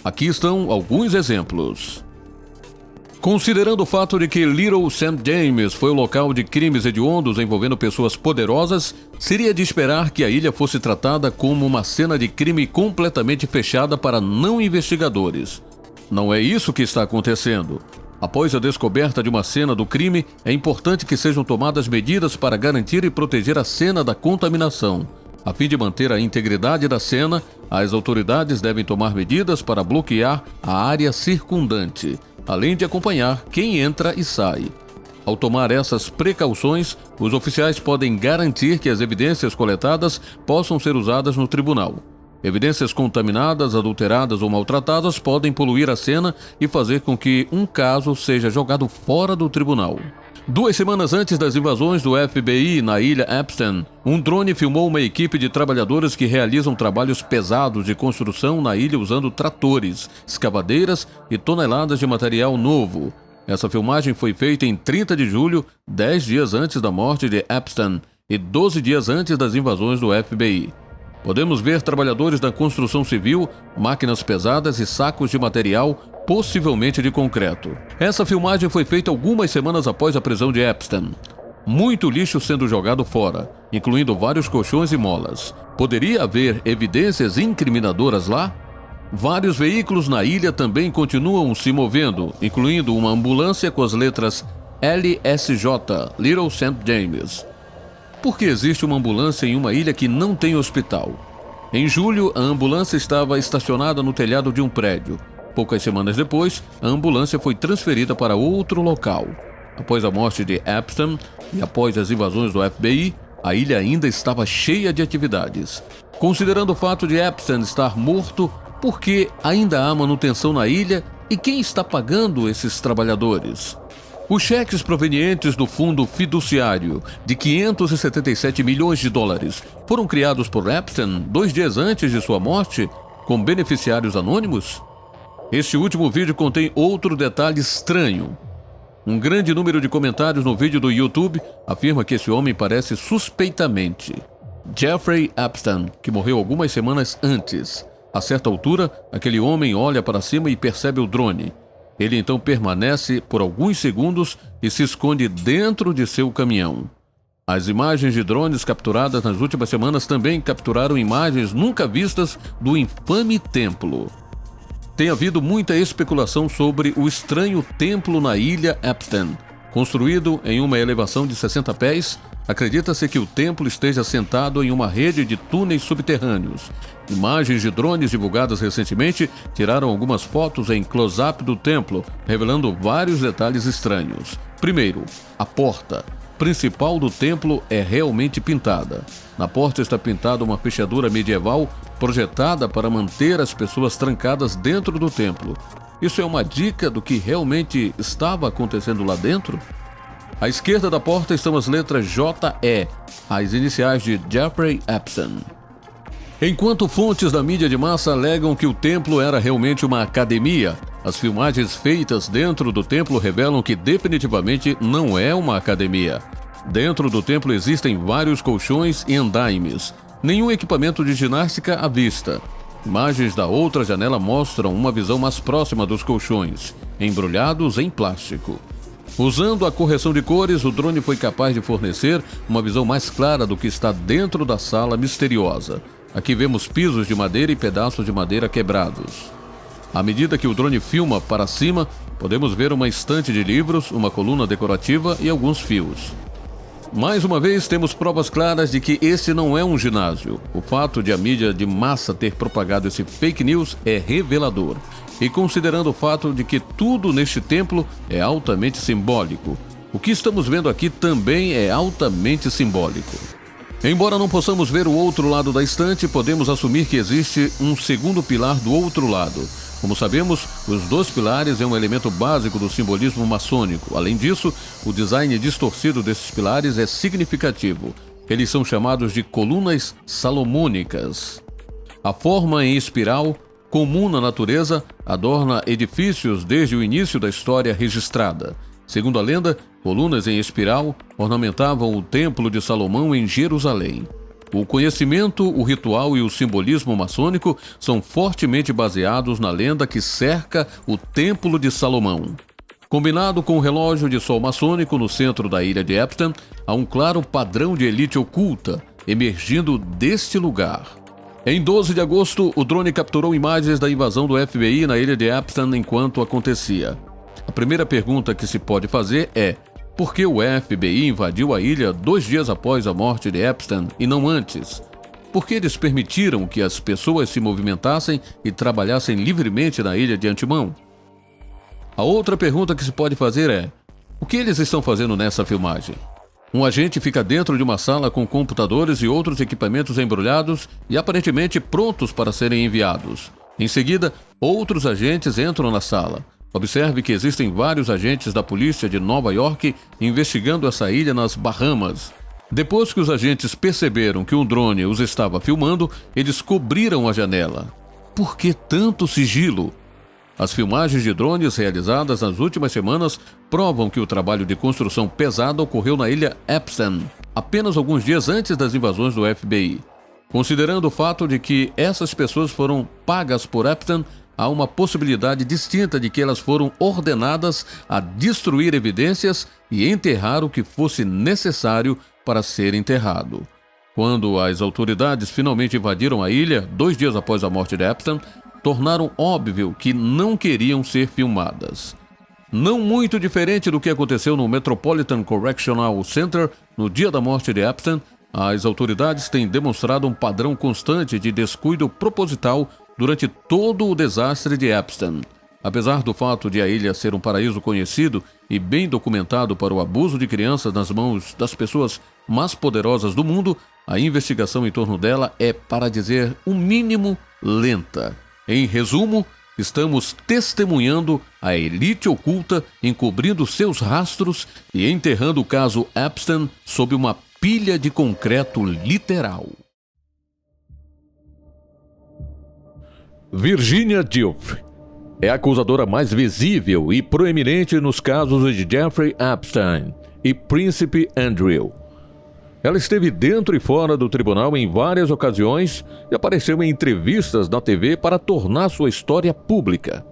Aqui estão alguns exemplos. Considerando o fato de que Little St. James foi o local de crimes hediondos envolvendo pessoas poderosas, seria de esperar que a ilha fosse tratada como uma cena de crime completamente fechada para não investigadores. Não é isso que está acontecendo. Após a descoberta de uma cena do crime, é importante que sejam tomadas medidas para garantir e proteger a cena da contaminação. A fim de manter a integridade da cena, as autoridades devem tomar medidas para bloquear a área circundante, além de acompanhar quem entra e sai. Ao tomar essas precauções, os oficiais podem garantir que as evidências coletadas possam ser usadas no tribunal. Evidências contaminadas, adulteradas ou maltratadas podem poluir a cena e fazer com que um caso seja jogado fora do tribunal. 2 semanas antes das invasões do FBI na ilha Epstein, um drone filmou uma equipe de trabalhadores que realizam trabalhos pesados de construção na ilha usando tratores, escavadeiras e toneladas de material novo. Essa filmagem foi feita em 30 de julho, 10 dias antes da morte de Epstein e 12 dias antes das invasões do FBI. Podemos ver trabalhadores da construção civil, máquinas pesadas e sacos de material, possivelmente de concreto. Essa filmagem foi feita algumas semanas após a prisão de Epstein. Muito lixo sendo jogado fora, incluindo vários colchões e molas. Poderia haver evidências incriminadoras lá? Vários veículos na ilha também continuam se movendo, incluindo uma ambulância com as letras LSJ, Little St. James. Por que existe uma ambulância em uma ilha que não tem hospital? Em julho, a ambulância estava estacionada no telhado de um prédio. Poucas semanas depois, a ambulância foi transferida para outro local. Após a morte de Epstein e após as invasões do FBI, a ilha ainda estava cheia de atividades. Considerando o fato de Epstein estar morto, por que ainda há manutenção na ilha e quem está pagando esses trabalhadores? Os cheques provenientes do fundo fiduciário de 577 milhões de dólares foram criados por Epstein 2 dias antes de sua morte, com beneficiários anônimos? Este último vídeo contém outro detalhe estranho. Um grande número de comentários no vídeo do YouTube afirma que esse homem parece suspeitamente Jeffrey Epstein, que morreu algumas semanas antes. A certa altura, aquele homem olha para cima e percebe o drone. Ele então permanece por alguns segundos e se esconde dentro de seu caminhão. As imagens de drones capturadas nas últimas semanas também capturaram imagens nunca vistas do infame templo. Tem havido muita especulação sobre o estranho templo na ilha Epstein. Construído em uma elevação de 60 pés, acredita-se que o templo esteja assentado em uma rede de túneis subterrâneos. Imagens de drones divulgadas recentemente tiraram algumas fotos em close-up do templo, revelando vários detalhes estranhos. Primeiro, a porta principal do templo é realmente pintada. Na porta está pintada uma fechadura medieval projetada para manter as pessoas trancadas dentro do templo. Isso é uma dica do que realmente estava acontecendo lá dentro? À esquerda da porta estão as letras JE, as iniciais de Jeffrey Epstein. Enquanto fontes da mídia de massa alegam que o templo era realmente uma academia, as filmagens feitas dentro do templo revelam que definitivamente não é uma academia. Dentro do templo existem vários colchões e andaimes, nenhum equipamento de ginástica à vista. Imagens da outra janela mostram uma visão mais próxima dos colchões, embrulhados em plástico. Usando a correção de cores, o drone foi capaz de fornecer uma visão mais clara do que está dentro da sala misteriosa. Aqui vemos pisos de madeira e pedaços de madeira quebrados. À medida que o drone filma para cima, podemos ver uma estante de livros, uma coluna decorativa e alguns fios. Mais uma vez, temos provas claras de que esse não é um ginásio. O fato de a mídia de massa ter propagado esse fake news é revelador. E considerando o fato de que tudo neste templo é altamente simbólico, o que estamos vendo aqui também é altamente simbólico. Embora não possamos ver o outro lado da estante, podemos assumir que existe um segundo pilar do outro lado. Como sabemos, os 2 pilares é um elemento básico do simbolismo maçônico. Além disso, o design distorcido desses pilares é significativo. Eles são chamados de colunas salomônicas. A forma em espiral, comum na natureza, adorna edifícios desde o início da história registrada. Segundo a lenda, Colunas em espiral ornamentavam o Templo de Salomão em Jerusalém. O conhecimento, o ritual e o simbolismo maçônico são fortemente baseados na lenda que cerca o Templo de Salomão. Combinado com o relógio de sol maçônico no centro da ilha de Epstein, há um claro padrão de elite oculta emergindo deste lugar. Em 12 de agosto, o drone capturou imagens da invasão do FBI na ilha de Epstein enquanto acontecia. A primeira pergunta que se pode fazer é: por que o FBI invadiu a ilha 2 dias após a morte de Epstein e não antes? Por que eles permitiram que as pessoas se movimentassem e trabalhassem livremente na ilha de antemão? A outra pergunta que se pode fazer é: o que eles estão fazendo nessa filmagem? Um agente fica dentro de uma sala com computadores e outros equipamentos embrulhados e aparentemente prontos para serem enviados. Em seguida, outros agentes entram na sala. Observe que existem vários agentes da polícia de Nova York investigando essa ilha nas Bahamas. Depois que os agentes perceberam que um drone os estava filmando, eles cobriram a janela. Por que tanto sigilo? As filmagens de drones realizadas nas últimas semanas provam que o trabalho de construção pesada ocorreu na ilha Epstein, apenas alguns dias antes das invasões do FBI. Considerando o fato de que essas pessoas foram pagas por Epstein, há uma possibilidade distinta de que elas foram ordenadas a destruir evidências e enterrar o que fosse necessário para ser enterrado. Quando as autoridades finalmente invadiram a ilha, 2 dias após a morte de Epstein, tornaram óbvio que não queriam ser filmadas. Não muito diferente do que aconteceu no Metropolitan Correctional Center no dia da morte de Epstein, as autoridades têm demonstrado um padrão constante de descuido proposital durante todo o desastre de Epstein. Apesar do fato de a ilha ser um paraíso conhecido e bem documentado para o abuso de crianças nas mãos das pessoas mais poderosas do mundo, a investigação em torno dela é, para dizer o mínimo, lenta. Em resumo, estamos testemunhando a elite oculta encobrindo seus rastros e enterrando o caso Epstein sob uma pilha de concreto literal. Virginia Giuffre é a acusadora mais visível e proeminente nos casos de Jeffrey Epstein e Príncipe Andrew. Ela esteve dentro e fora do tribunal em várias ocasiões e apareceu em entrevistas na TV para tornar sua história pública.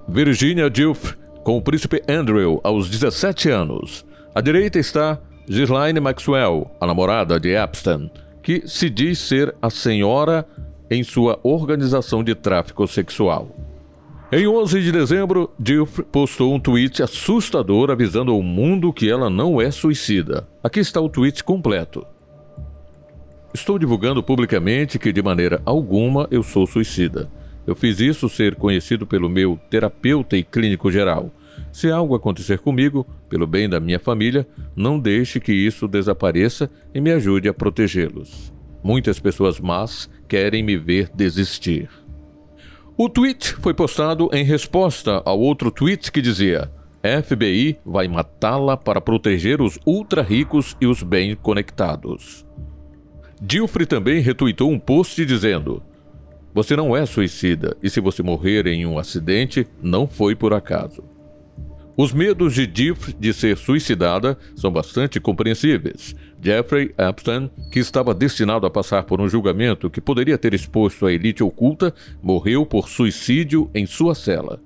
Virginia Giuffre com o Príncipe Andrew aos 17 anos. À direita está Ghislaine Maxwell, a namorada de Epstein, que se diz ser a senhora em sua organização de tráfico sexual. Em 11 de dezembro, Giuffre postou um tweet assustador avisando ao mundo que ela não é suicida. Aqui está o tweet completo. Estou divulgando publicamente que de maneira alguma eu sou suicida. Eu fiz isso ser conhecido pelo meu terapeuta e clínico geral. Se algo acontecer comigo, pelo bem da minha família, não deixe que isso desapareça e me ajude a protegê-los. Muitas pessoas más querem me ver desistir. O tweet foi postado em resposta ao outro tweet que dizia: FBI vai matá-la para proteger os ultra-ricos e os bem conectados. Giuffre também retweetou um post dizendo: você não é suicida e se você morrer em um acidente, não foi por acaso. Os medos de Giuffre de ser suicidada são bastante compreensíveis. Jeffrey Epstein, que estava destinado a passar por um julgamento que poderia ter exposto a elite oculta, morreu por suicídio em sua cela.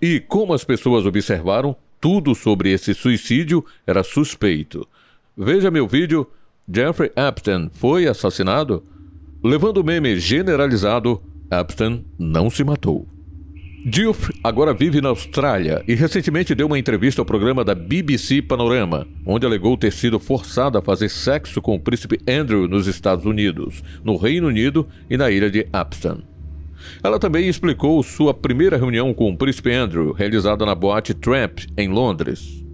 E, como as pessoas observaram, tudo sobre esse suicídio era suspeito. Veja meu vídeo Jeffrey Epstein foi assassinado? Levando o meme generalizado, Epstein não se matou. Giuffre agora vive na Austrália e recentemente deu uma entrevista ao programa da BBC Panorama, onde alegou ter sido forçada a fazer sexo com o príncipe Andrew nos Estados Unidos, no Reino Unido e na ilha de Epstein. Ela também explicou sua primeira reunião com o príncipe Andrew, realizada na boate Tramp, em Londres.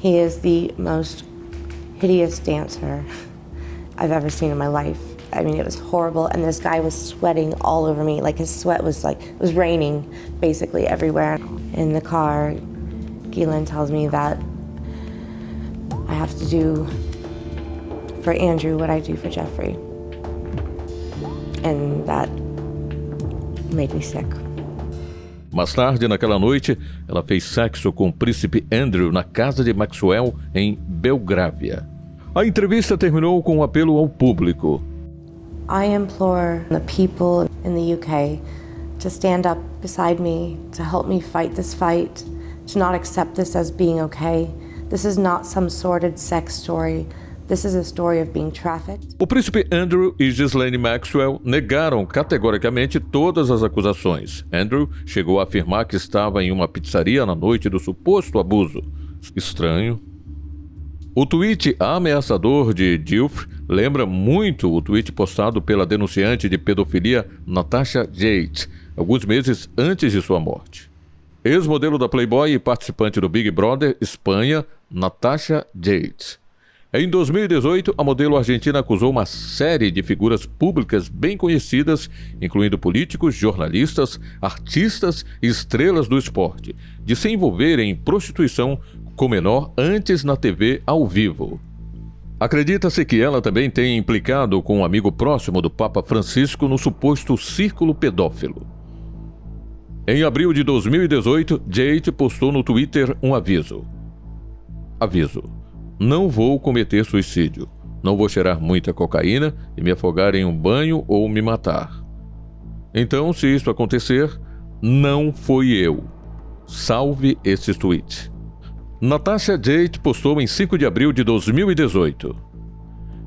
He is the most hideous dancer I've ever seen in my life. I mean, it was horrible, and this guy was sweating all over me. Like, his sweat was like, it was raining basically everywhere. In the car, Ghislaine tells me that I have to do for Andrew what I do for Jeffrey. And that made me sick. Mais tarde, naquela noite, ela fez sexo com o príncipe Andrew na casa de Maxwell, em Belgrávia. A entrevista terminou com um apelo ao público. I implore the people in the UK to stand up beside me, to help me fight this fight, to not accept this as being okay. This is not some sordid sex story. This is a story of being trafficked. O príncipe Andrew e Ghislaine Maxwell negaram categoricamente todas as acusações. Andrew chegou a afirmar que estava em uma pizzaria na noite do suposto abuso. Estranho. O tweet ameaçador de Giuffre lembra muito o tweet postado pela denunciante de pedofilia Natasha Jade, alguns meses antes de sua morte. Ex-modelo da Playboy e participante do Big Brother Espanha, Natasha Jade. Em 2018, a modelo argentina acusou uma série de figuras públicas bem conhecidas, incluindo políticos, jornalistas, artistas e estrelas do esporte, de se envolverem em prostituição com menor antes na TV ao vivo. Acredita-se que ela também tenha implicado com um amigo próximo do Papa Francisco no suposto círculo pedófilo. Em abril de 2018, Jade postou no Twitter um aviso. Aviso. Não vou cometer suicídio. Não vou cheirar muita cocaína e me afogar em um banho ou me matar. Então, se isso acontecer, não fui eu. Salve esse tweet. Natasha Jade postou em 5 de abril de 2018.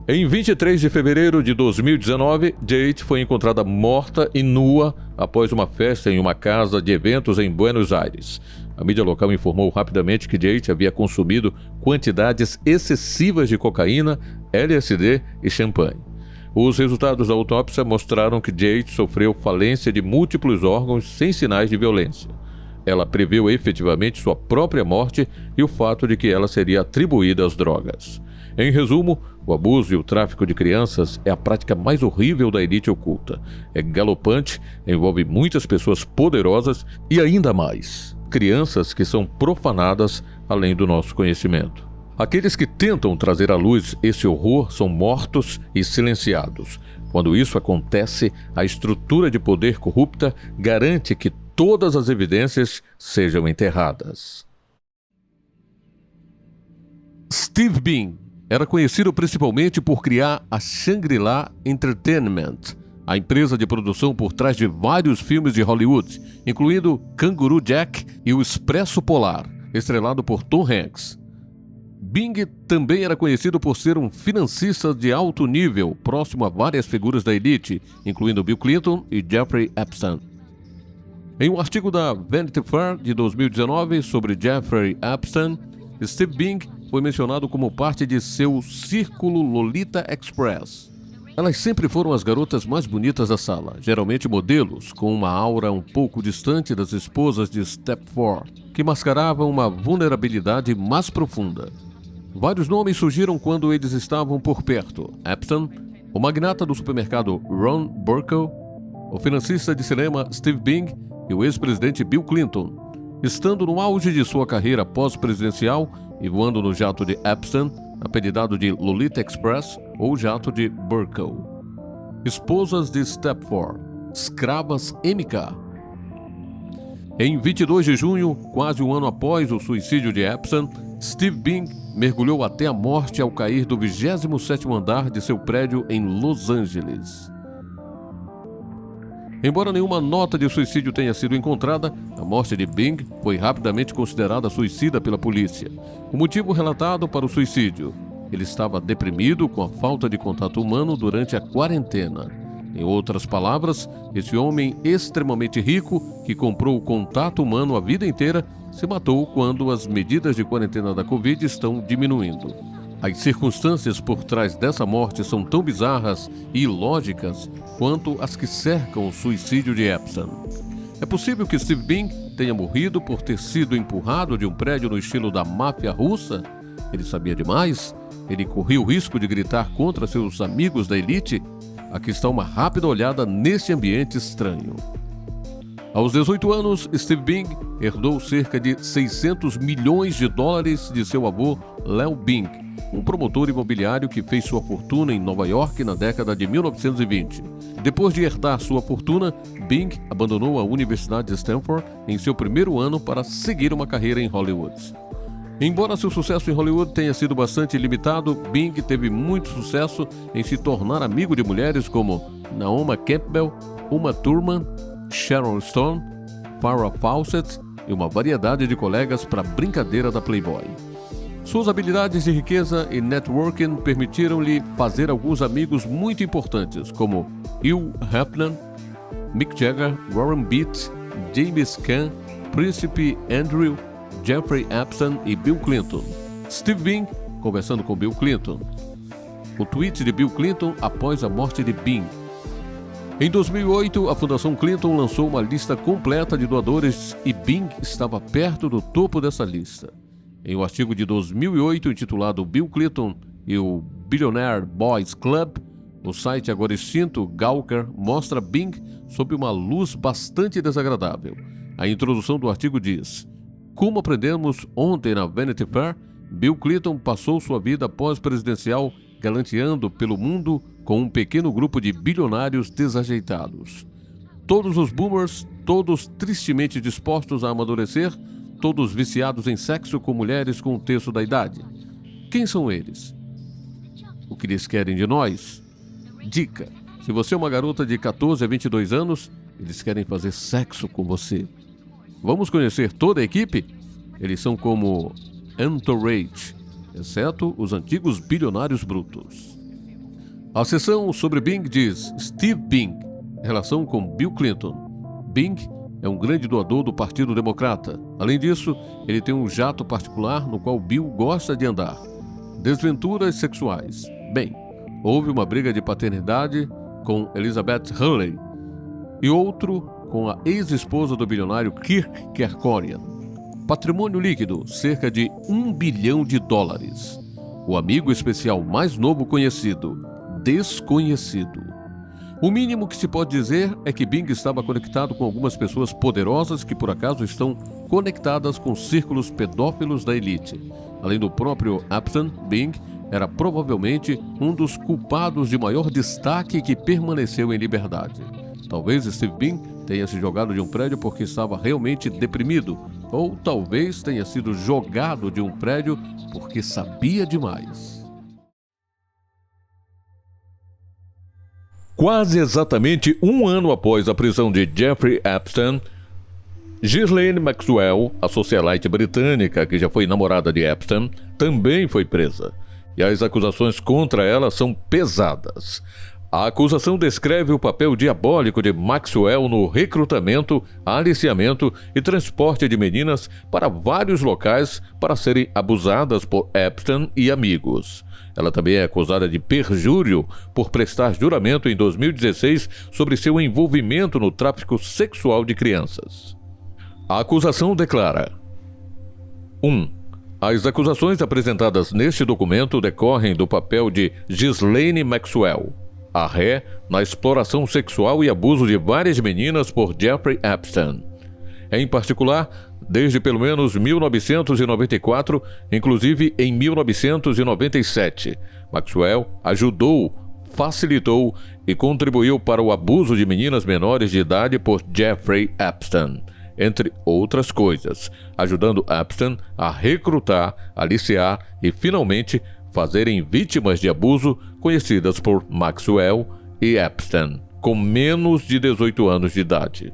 Em 23 de fevereiro de 2019, Jade foi encontrada morta e nua após uma festa em uma casa de eventos em Buenos Aires. A mídia local informou rapidamente que Jade havia consumido quantidades excessivas de cocaína, LSD e champanhe. Os resultados da autópsia mostraram que Jade sofreu falência de múltiplos órgãos sem sinais de violência. Ela previu efetivamente sua própria morte e o fato de que ela seria atribuída às drogas. Em resumo, o abuso e o tráfico de crianças é a prática mais horrível da elite oculta. É galopante, envolve muitas pessoas poderosas e ainda mais, crianças que são profanadas além do nosso conhecimento. Aqueles que tentam trazer à luz esse horror são mortos e silenciados. Quando isso acontece, a estrutura de poder corrupta garante que todas as evidências sejam enterradas. Steve Bing era conhecido principalmente por criar a Shangri-La Entertainment, a empresa de produção por trás de vários filmes de Hollywood, incluindo Canguru Jack e O Expresso Polar, estrelado por Tom Hanks. Bing também era conhecido por ser um financista de alto nível, próximo a várias figuras da elite, incluindo Bill Clinton e Jeffrey Epstein. Em um artigo da Vanity Fair de 2019 sobre Jeffrey Epstein, Steve Bing foi mencionado como parte de seu círculo Lolita Express. Elas sempre foram as garotas mais bonitas da sala, geralmente modelos, com uma aura um pouco distante das esposas de Stepford, que mascaravam uma vulnerabilidade mais profunda. Vários nomes surgiram quando eles estavam por perto. Epstein, o magnata do supermercado Ron Burkle, o financista de cinema Steve Bing e o ex-presidente Bill Clinton. Estando no auge de sua carreira pós-presidencial e voando no jato de Epstein, apelidado de Lolita Express ou jato de Burkle. Esposas de Stepford, escravas MK. Em 22 de junho, quase um ano após o suicídio de Epstein, Steve Bing mergulhou até a morte ao cair do 27º andar de seu prédio em Los Angeles. Embora nenhuma nota de suicídio tenha sido encontrada, a morte de Bing foi rapidamente considerada suicida pela polícia. O motivo relatado para o suicídio: ele estava deprimido com a falta de contato humano durante a quarentena. Em outras palavras, esse homem extremamente rico, que comprou o contato humano a vida inteira, se matou quando as medidas de quarentena da Covid estão diminuindo. As circunstâncias por trás dessa morte são tão bizarras e ilógicas quanto as que cercam o suicídio de Epstein. É possível que Steve Bing tenha morrido por ter sido empurrado de um prédio no estilo da máfia russa? Ele sabia demais? Ele corria o risco de gritar contra seus amigos da elite? Aqui está uma rápida olhada nesse ambiente estranho. Aos 18 anos, Steve Bing herdou cerca de $600 milhões de seu avô, Leo Bing, um promotor imobiliário que fez sua fortuna em Nova York na década de 1920. Depois de herdar sua fortuna, Bing abandonou a Universidade de Stanford em seu primeiro ano para seguir uma carreira em Hollywood. Embora seu sucesso em Hollywood tenha sido bastante limitado, Bing teve muito sucesso em se tornar amigo de mulheres como Naomi Campbell, Uma Thurman, Sharon Stone, Farrah Fawcett e uma variedade de colegas para a brincadeira da Playboy. Suas habilidades de riqueza e networking permitiram-lhe fazer alguns amigos muito importantes, como Hugh Hefner, Mick Jagger, Warren Beatty, James Caan, Príncipe Andrew, Jeffrey Epstein e Bill Clinton. Steve Bing conversando com Bill Clinton. O tweet de Bill Clinton após a morte de Bing. Em 2008, a Fundação Clinton lançou uma lista completa de doadores e Bing estava perto do topo dessa lista. Em um artigo de 2008 intitulado Bill Clinton e o Billionaire Boys Club, o site agora extinto Gawker mostra Bing sob uma luz bastante desagradável. A introdução do artigo diz: como aprendemos ontem na Vanity Fair, Bill Clinton passou sua vida pós-presidencial galanteando pelo mundo com um pequeno grupo de bilionários desajeitados. Todos os boomers, todos tristemente dispostos a amadurecer, todos viciados em sexo com mulheres com um terço da idade. Quem são eles? O que eles querem de nós? Dica: se você é uma garota de 14 a 22 anos, eles querem fazer sexo com você. Vamos conhecer toda a equipe? Eles são como Entourage, exceto os antigos bilionários brutos. A seção sobre Bing diz Steve Bing, relação com Bill Clinton. Bing é um grande doador do Partido Democrata. Além disso, ele tem um jato particular no qual Bill gosta de andar. Desventuras sexuais. Bem, houve uma briga de paternidade com Elizabeth Hurley e outro com a ex-esposa do bilionário Kirk Kerkorian. Patrimônio líquido, cerca de $1 bilhão. O amigo especial mais novo conhecido, desconhecido. O mínimo que se pode dizer é que Bing estava conectado com algumas pessoas poderosas que por acaso estão conectadas com círculos pedófilos da elite. Além do próprio Epstein, Bing era provavelmente um dos culpados de maior destaque que permaneceu em liberdade. Talvez Steve Bing tenha se jogado de um prédio porque estava realmente deprimido, ou talvez tenha sido jogado de um prédio porque sabia demais. Quase exatamente um ano após a prisão de Jeffrey Epstein, Ghislaine Maxwell, a socialite britânica que já foi namorada de Epstein, também foi presa. E as acusações contra ela são pesadas. A acusação descreve o papel diabólico de Maxwell no recrutamento, aliciamento e transporte de meninas para vários locais para serem abusadas por Epstein e amigos. Ela também é acusada de perjúrio por prestar juramento em 2016 sobre seu envolvimento no tráfico sexual de crianças. A acusação declara: 1. As acusações apresentadas neste documento decorrem do papel de Ghislaine Maxwell, a ré na exploração sexual e abuso de várias meninas por Jeffrey Epstein. Em particular, desde pelo menos 1994, inclusive em 1997, Maxwell ajudou, facilitou e contribuiu para o abuso de meninas menores de idade por Jeffrey Epstein, entre outras coisas, ajudando Epstein a recrutar, aliciar e, finalmente, fazerem vítimas de abuso conhecidas por Maxwell e Epstein, com menos de 18 anos de idade.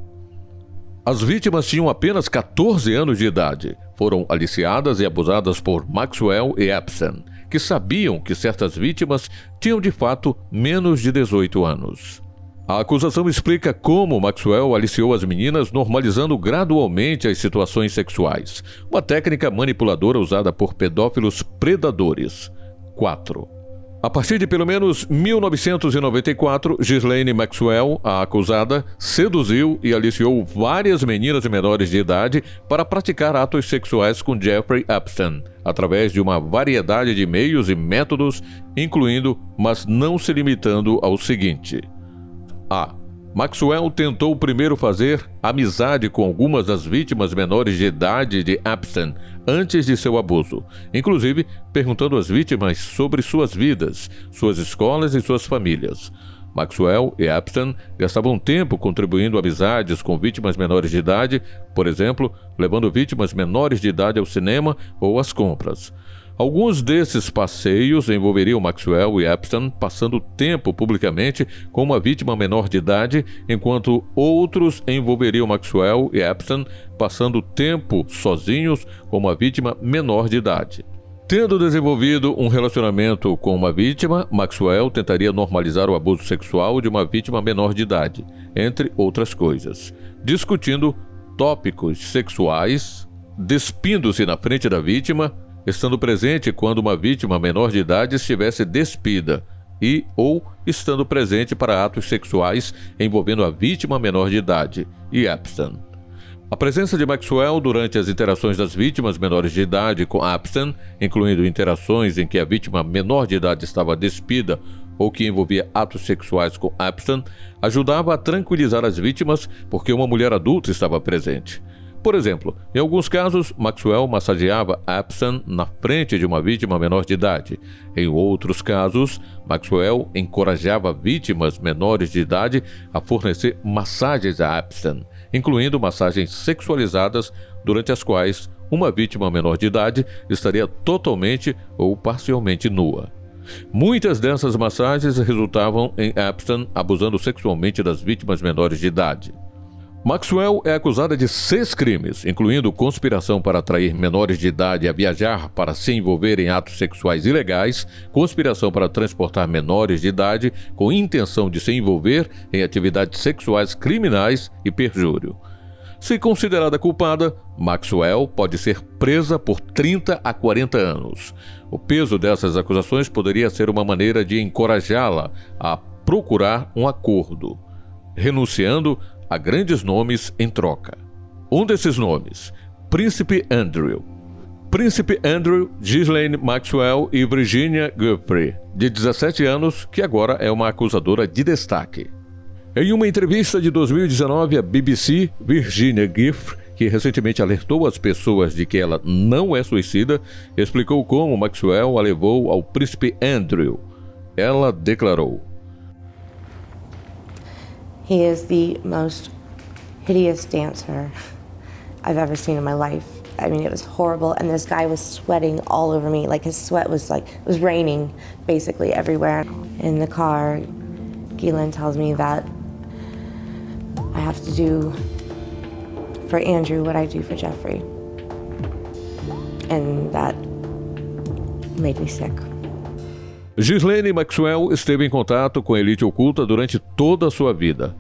As vítimas tinham apenas 14 anos de idade. Foram aliciadas e abusadas por Maxwell e Epstein, que sabiam que certas vítimas tinham de fato menos de 18 anos. A acusação explica como Maxwell aliciou as meninas, normalizando gradualmente as situações sexuais, uma técnica manipuladora usada por pedófilos predadores. 4. A partir de pelo menos 1994, Ghislaine Maxwell, a acusada, seduziu e aliciou várias meninas menores de idade para praticar atos sexuais com Jeffrey Epstein, através de uma variedade de meios e métodos, incluindo, mas não se limitando ao seguinte: A. Maxwell tentou primeiro fazer amizade com algumas das vítimas menores de idade de Epstein antes de seu abuso, inclusive perguntando às vítimas sobre suas vidas, suas escolas e suas famílias. Maxwell e Epstein gastavam tempo contribuindo amizades com vítimas menores de idade, por exemplo, levando vítimas menores de idade ao cinema ou às compras. Alguns desses passeios envolveriam Maxwell e Epstein passando tempo publicamente com uma vítima menor de idade, enquanto outros envolveriam Maxwell e Epstein passando tempo sozinhos com uma vítima menor de idade. Tendo desenvolvido um relacionamento com uma vítima, Maxwell tentaria normalizar o abuso sexual de uma vítima menor de idade, entre outras coisas, discutindo tópicos sexuais, despindo-se na frente da vítima, estando presente quando uma vítima menor de idade estivesse despida e ou estando presente para atos sexuais envolvendo a vítima menor de idade e Epstein. A presença de Maxwell durante as interações das vítimas menores de idade com Epstein, incluindo interações em que a vítima menor de idade estava despida ou que envolvia atos sexuais com Epstein, ajudava a tranquilizar as vítimas porque uma mulher adulta estava presente. Por exemplo, em alguns casos, Maxwell massageava Epstein na frente de uma vítima menor de idade. Em outros casos, Maxwell encorajava vítimas menores de idade a fornecer massagens a Epstein, incluindo massagens sexualizadas durante as quais uma vítima menor de idade estaria totalmente ou parcialmente nua. Muitas dessas massagens resultavam em Epstein abusando sexualmente das vítimas menores de idade. Maxwell é acusada de 6 crimes, incluindo conspiração para atrair menores de idade a viajar para se envolver em atos sexuais ilegais, conspiração para transportar menores de idade com intenção de se envolver em atividades sexuais criminais e perjúrio. Se considerada culpada, Maxwell pode ser presa por 30 a 40 anos. O peso dessas acusações poderia ser uma maneira de encorajá-la a procurar um acordo, renunciando a grandes nomes em troca. Um desses nomes, Príncipe Andrew. Príncipe Andrew, Ghislaine Maxwell e Virginia Giuffre, de 17 anos, que agora é uma acusadora de destaque. Em uma entrevista de 2019 à BBC, Virginia Giuffre, que recentemente alertou as pessoas de que ela não é suicida, explicou como Maxwell a levou ao Príncipe Andrew. Ela declarou: He is the most hideous dancer I've ever seen in my life. I mean, it was horrible, and this guy was sweating all over me. Like, his sweat was like, it was raining basically everywhere. In the car, Ghislaine tells me that I have to do for Andrew what I do for Jeffrey. And that made me sick. Ghislaine Maxwell esteve em contato com a elite oculta durante toda a sua vida.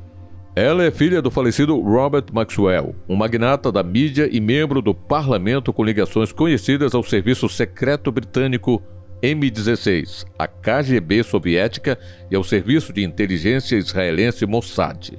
Ela é filha do falecido Robert Maxwell, um magnata da mídia e membro do parlamento com ligações conhecidas ao serviço secreto britânico MI16, à KGB soviética e ao serviço de inteligência israelense Mossad.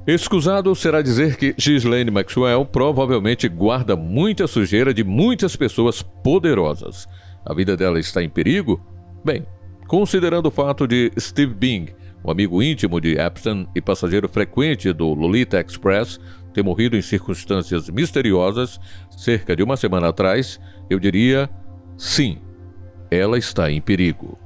Escusado será dizer que Ghislaine Maxwell provavelmente guarda muita sujeira de muitas pessoas poderosas. A vida dela está em perigo? Bem, considerando o fato de Steve Bing, um amigo íntimo de Epstein e passageiro frequente do Lolita Express, ter morrido em circunstâncias misteriosas cerca de uma semana atrás, eu diria sim, ela está em perigo.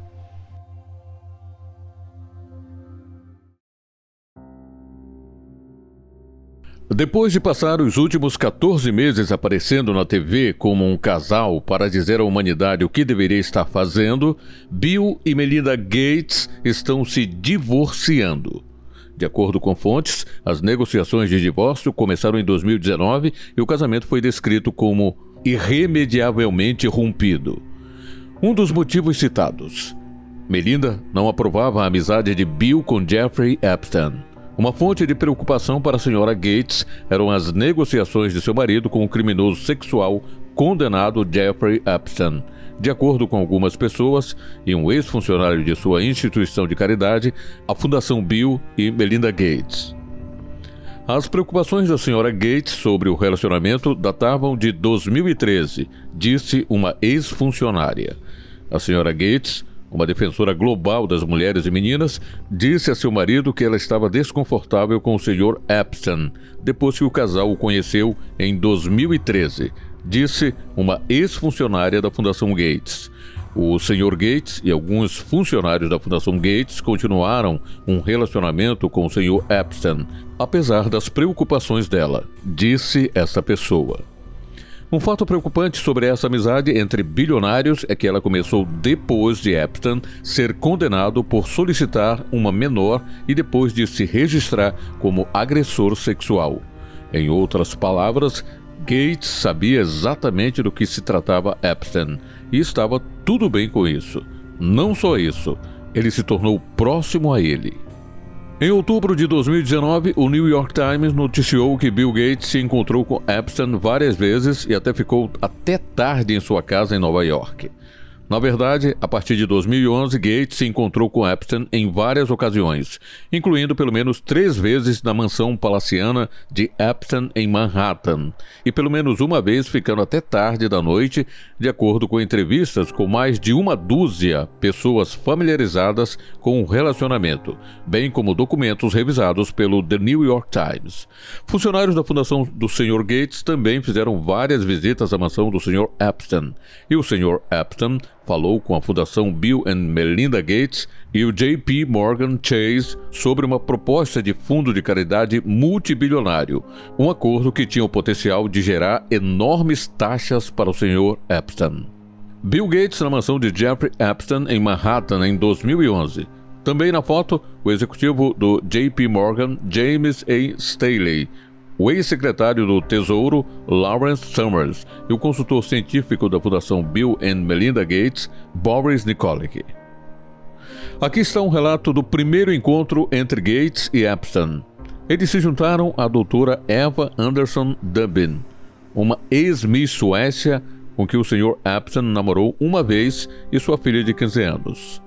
Depois de passar os últimos 14 meses aparecendo na TV como um casal para dizer à humanidade o que deveria estar fazendo, Bill e Melinda Gates estão se divorciando. De acordo com fontes, as negociações de divórcio começaram em 2019 e o casamento foi descrito como irremediavelmente rompido. Um dos motivos citados: Melinda não aprovava a amizade de Bill com Jeffrey Epstein. Uma fonte de preocupação para a senhora Gates eram as negociações de seu marido com o criminoso sexual condenado Jeffrey Epstein. De acordo com algumas pessoas e um ex-funcionário de sua instituição de caridade, a Fundação Bill e Melinda Gates. As preocupações da senhora Gates sobre o relacionamento datavam de 2013, disse uma ex-funcionária. A senhora Gates uma defensora global das mulheres e meninas, disse a seu marido que ela estava desconfortável com o Sr. Epstein, depois que o casal o conheceu em 2013, disse uma ex-funcionária da Fundação Gates. O Sr. Gates e alguns funcionários da Fundação Gates continuaram um relacionamento com o Sr. Epstein, apesar das preocupações dela, disse essa pessoa. Um fato preocupante sobre essa amizade entre bilionários é que ela começou depois de Epstein ser condenado por solicitar uma menor e depois de se registrar como agressor sexual. Em outras palavras, Gates sabia exatamente do que se tratava Epstein e estava tudo bem com isso. Não só isso, ele se tornou próximo a ele. Em outubro de 2019, o New York Times noticiou que Bill Gates se encontrou com Epstein várias vezes e até ficou até tarde em sua casa em Nova York. Na verdade, a partir de 2011, Gates se encontrou com Epstein em várias ocasiões, incluindo pelo menos 3 vezes na mansão palaciana de Epstein em Manhattan, e pelo menos uma vez ficando até tarde da noite, de acordo com entrevistas com mais de 12 pessoas familiarizadas com o relacionamento, bem como documentos revisados pelo The New York Times. Funcionários da fundação do Sr. Gates também fizeram várias visitas à mansão do Sr. Epstein, e o Sr. Epstein falou com a Fundação Bill and Melinda Gates e o JP Morgan Chase sobre uma proposta de fundo de caridade multibilionário, um acordo que tinha o potencial de gerar enormes taxas para o Sr. Epstein. Bill Gates na mansão de Jeffrey Epstein em Manhattan em 2011. Também na foto, o executivo do JP Morgan, James A. Staley, o ex-secretário do Tesouro, Lawrence Summers, e o consultor científico da Fundação Bill and Melinda Gates, Boris Nikolic. Aqui está um relato do primeiro encontro entre Gates e Epstein. Eles se juntaram à doutora Eva Anderson Dubin, uma ex-Miss Suécia com que o Sr. Epstein namorou uma vez e sua filha de 15 anos.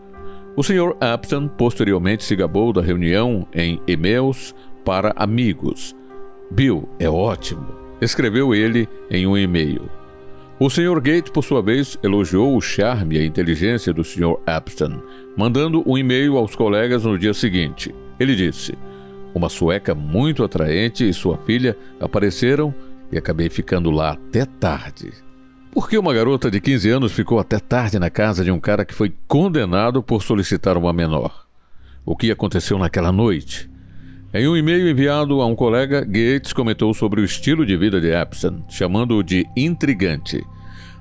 O Sr. Epstein posteriormente se gabou da reunião em e-mails para amigos. Bill é ótimo, escreveu ele em um e-mail. O Sr. Gates, por sua vez, elogiou o charme e a inteligência do Sr. Epstein, mandando um e-mail aos colegas no dia seguinte. Ele disse: "Uma sueca muito atraente e sua filha apareceram e acabei ficando lá até tarde." Por que uma garota de 15 anos ficou até tarde na casa de um cara que foi condenado por solicitar uma menor? O que aconteceu naquela noite? Em um e-mail enviado a um colega, Gates comentou sobre o estilo de vida de Epstein, chamando-o de intrigante.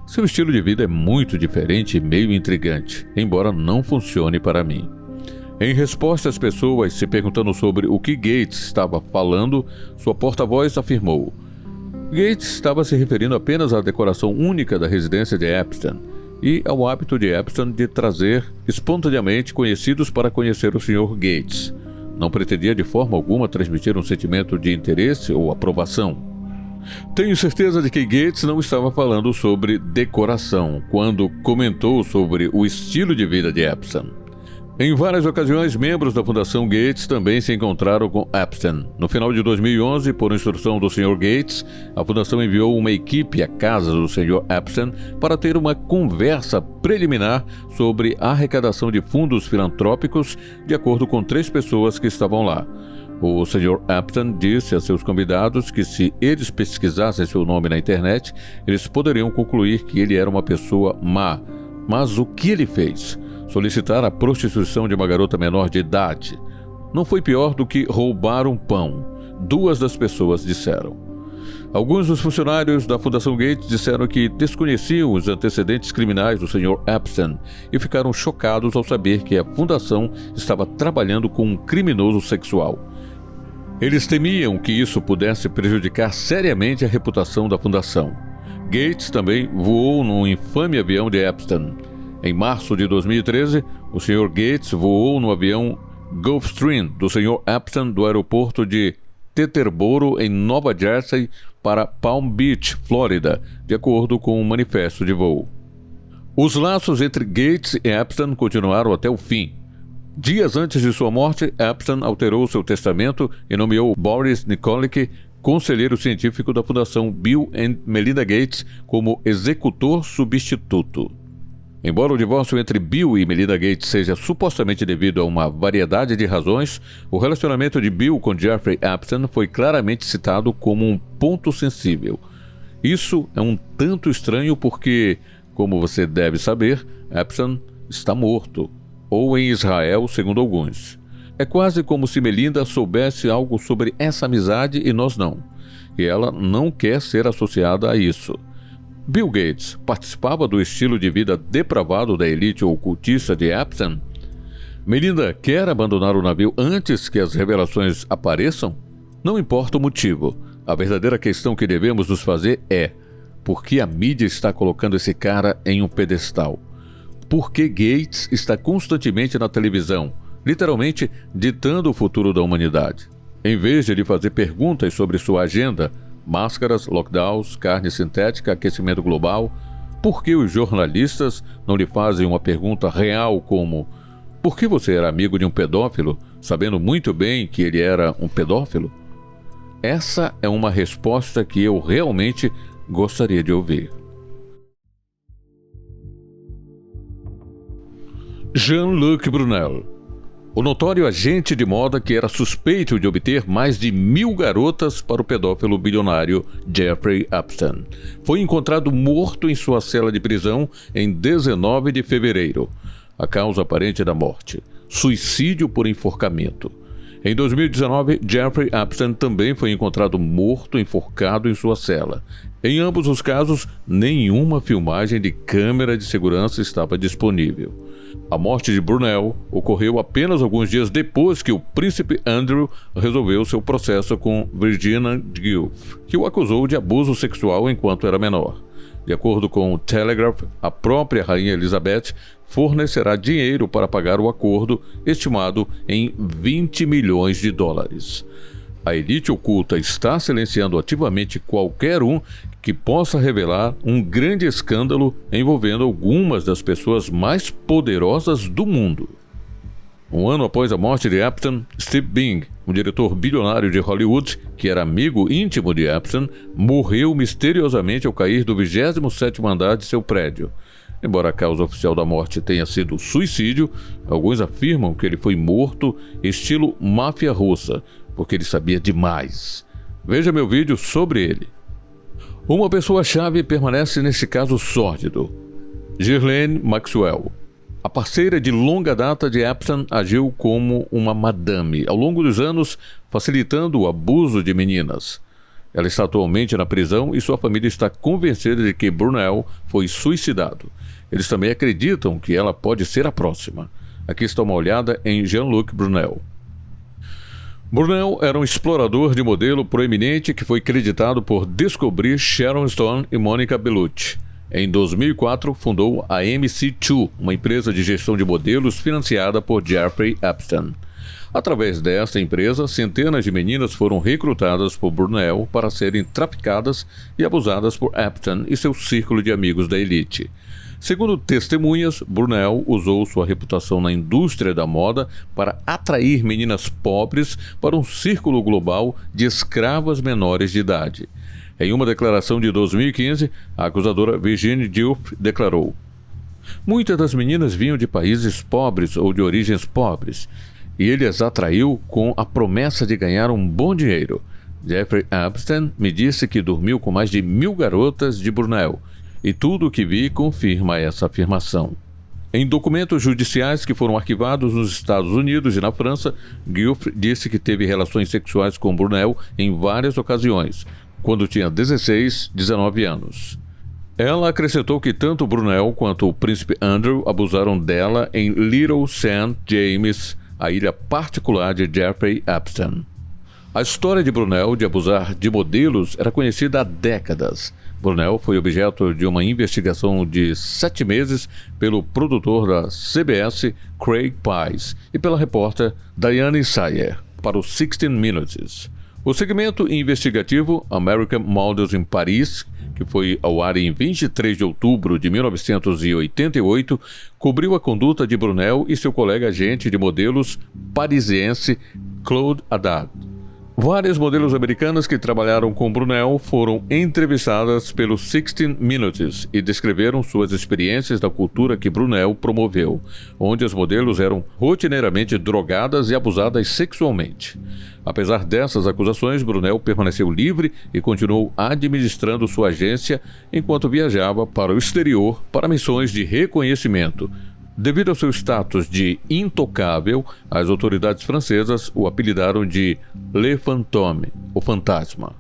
Seu estilo de vida é muito diferente e meio intrigante, embora não funcione para mim. Em resposta às pessoas se perguntando sobre o que Gates estava falando, sua porta-voz afirmou: Gates estava se referindo apenas à decoração única da residência de Epstein e ao hábito de Epstein de trazer espontaneamente conhecidos para conhecer o Sr. Gates. Não pretendia de forma alguma transmitir um sentimento de interesse ou aprovação. Tenho certeza de que Gates não estava falando sobre decoração quando comentou sobre o estilo de vida de Epstein. Em várias ocasiões, membros da Fundação Gates também se encontraram com Epstein. No final de 2011, por instrução do Sr. Gates, a Fundação enviou uma equipe à casa do Sr. Epstein para ter uma conversa preliminar sobre a arrecadação de fundos filantrópicos, de acordo com 3 pessoas que estavam lá. O Sr. Epstein disse a seus convidados que se eles pesquisassem seu nome na internet, eles poderiam concluir que ele era uma pessoa má. Mas o que ele fez? Solicitar a prostituição de uma garota menor de idade. Não foi pior do que roubar um pão, 2 das pessoas disseram. Alguns dos funcionários da Fundação Gates disseram que desconheciam os antecedentes criminais do Sr. Epstein e ficaram chocados ao saber que a fundação estava trabalhando com um criminoso sexual. Eles temiam que isso pudesse prejudicar seriamente a reputação da fundação. Gates também voou num infame avião de Epstein. Em março de 2013, o Sr. Gates voou no avião Gulfstream do Sr. Epstein do aeroporto de Teterboro, em Nova Jersey, para Palm Beach, Flórida, de acordo com um manifesto de voo. Os laços entre Gates e Epstein continuaram até o fim. Dias antes de sua morte, Epstein alterou seu testamento e nomeou Boris Nikolic, conselheiro científico da Fundação Bill and Melinda Gates, como executor substituto. Embora o divórcio entre Bill e Melinda Gates seja supostamente devido a uma variedade de razões, o relacionamento de Bill com Jeffrey Epstein foi claramente citado como um ponto sensível. Isso é um tanto estranho porque, como você deve saber, Epstein está morto, ou em Israel, segundo alguns. É quase como se Melinda soubesse algo sobre essa amizade e nós não, e ela não quer ser associada a isso. Bill Gates participava do estilo de vida depravado da elite ocultista de Epstein? Melinda quer abandonar o navio antes que as revelações apareçam? Não importa o motivo, a verdadeira questão que devemos nos fazer é: por que a mídia está colocando esse cara em um pedestal? Por que Gates está constantemente na televisão, literalmente ditando o futuro da humanidade? Em vez de lhe fazer perguntas sobre sua agenda, máscaras, lockdowns, carne sintética, aquecimento global, por que os jornalistas não lhe fazem uma pergunta real como: por que você era amigo de um pedófilo, sabendo muito bem que ele era um pedófilo? Essa é uma resposta que eu realmente gostaria de ouvir. Jean-Luc Brunel, o notório agente de moda que era suspeito de obter mais de 1.000 garotas para o pedófilo bilionário Jeffrey Epstein, foi encontrado morto em sua cela de prisão em 19 de fevereiro. A causa aparente da morte: suicídio por enforcamento. Em 2019, Jeffrey Epstein também foi encontrado morto enforcado em sua cela. Em ambos os casos, nenhuma filmagem de câmera de segurança estava disponível. A morte de Brunel ocorreu apenas alguns dias depois que o príncipe Andrew resolveu seu processo com Virginia Giuff, que o acusou de abuso sexual enquanto era menor. De acordo com o Telegraph, a própria rainha Elizabeth fornecerá dinheiro para pagar o acordo, estimado em 20 milhões de dólares. A elite oculta está silenciando ativamente qualquer um que possa revelar um grande escândalo envolvendo algumas das pessoas mais poderosas do mundo. Um ano após a morte de Epstein, Steve Bing, um diretor bilionário de Hollywood, que era amigo íntimo de Epstein, morreu misteriosamente ao cair do 27º andar de seu prédio. Embora a causa oficial da morte tenha sido suicídio, alguns afirmam que ele foi morto estilo máfia russa, porque ele sabia demais. Veja meu vídeo sobre ele. Uma pessoa-chave permanece nesse caso sórdido: Ghislaine Maxwell. A parceira de longa data de Epstein agiu como uma madame ao longo dos anos, facilitando o abuso de meninas. Ela está atualmente na prisão e sua família está convencida de que Brunel foi suicidado. Eles também acreditam que ela pode ser a próxima. Aqui está uma olhada em Jean-Luc Brunel. Brunel era um explorador de modelo proeminente que foi creditado por descobrir Sharon Stone e Monica Bellucci. Em 2004, fundou a MC2, uma empresa de gestão de modelos financiada por Jeffrey Epstein. Através desta empresa, centenas de meninas foram recrutadas por Brunel para serem traficadas e abusadas por Epstein e seu círculo de amigos da elite. Segundo testemunhas, Brunel usou sua reputação na indústria da moda para atrair meninas pobres para um círculo global de escravas menores de idade. Em uma declaração de 2015, a acusadora Virginia Giuff declarou: muitas das meninas vinham de países pobres ou de origens pobres, e ele as atraiu com a promessa de ganhar um bom dinheiro. Jeffrey Epstein me disse que dormiu com mais de 1.000 garotas de Brunel, e tudo o que vi confirma essa afirmação. Em documentos judiciais que foram arquivados nos Estados Unidos e na França, Giuff disse que teve relações sexuais com Brunel em várias ocasiões, quando tinha 16, 19 anos. Ela acrescentou que tanto Brunel quanto o príncipe Andrew abusaram dela em Little St. James, a ilha particular de Jeffrey Epstein. A história de Brunel de abusar de modelos era conhecida há décadas. Brunel foi objeto de uma investigação de 7 meses pelo produtor da CBS, Craig Pais, e pela repórter Diane Sawyer, para o 16 Minutes. O segmento investigativo American Models in Paris, que foi ao ar em 23 de outubro de 1988, cobriu a conduta de Brunel e seu colega agente de modelos parisiense Claude Haddad. Várias modelos americanas que trabalharam com Brunel foram entrevistadas pelo 16 Minutes e descreveram suas experiências da cultura que Brunel promoveu, onde as modelos eram rotineiramente drogadas e abusadas sexualmente. Apesar dessas acusações, Brunel permaneceu livre e continuou administrando sua agência enquanto viajava para o exterior para missões de reconhecimento. Devido ao seu status de intocável, as autoridades francesas o apelidaram de Le Fantôme, o fantasma.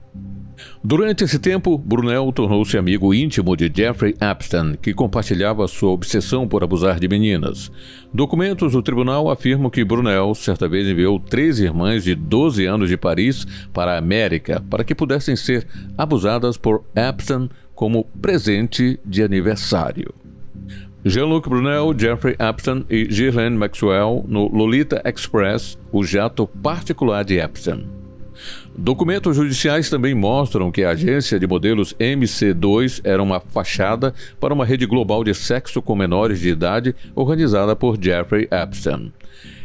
Durante esse tempo, Brunel tornou-se amigo íntimo de Jeffrey Epstein, que compartilhava sua obsessão por abusar de meninas. Documentos do tribunal afirmam que Brunel certa vez enviou 3 irmãs de 12 anos de Paris para a América para que pudessem ser abusadas por Epstein como presente de aniversário. Jean-Luc Brunel, Jeffrey Epstein e Ghislaine Maxwell no Lolita Express, o jato particular de Epstein. Documentos judiciais também mostram que a agência de modelos MC2 era uma fachada para uma rede global de sexo com menores de idade organizada por Jeffrey Epstein.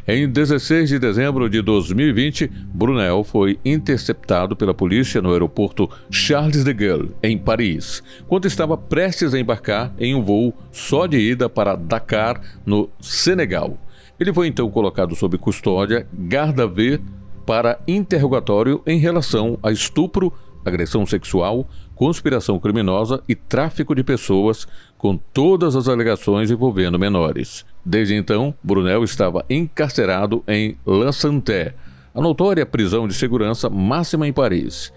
Em 16 de dezembro de 2020, Brunel foi interceptado pela polícia no aeroporto Charles de Gaulle, em Paris, quando estava prestes a embarcar em um voo só de ida para Dakar, no Senegal. Ele foi então colocado sob custódia, garde à vue, para interrogatório em relação a estupro, agressão sexual, conspiração criminosa e tráfico de pessoas, com todas as alegações envolvendo menores. Desde então, Brunel estava encarcerado em La Santé, a notória prisão de segurança máxima em Paris.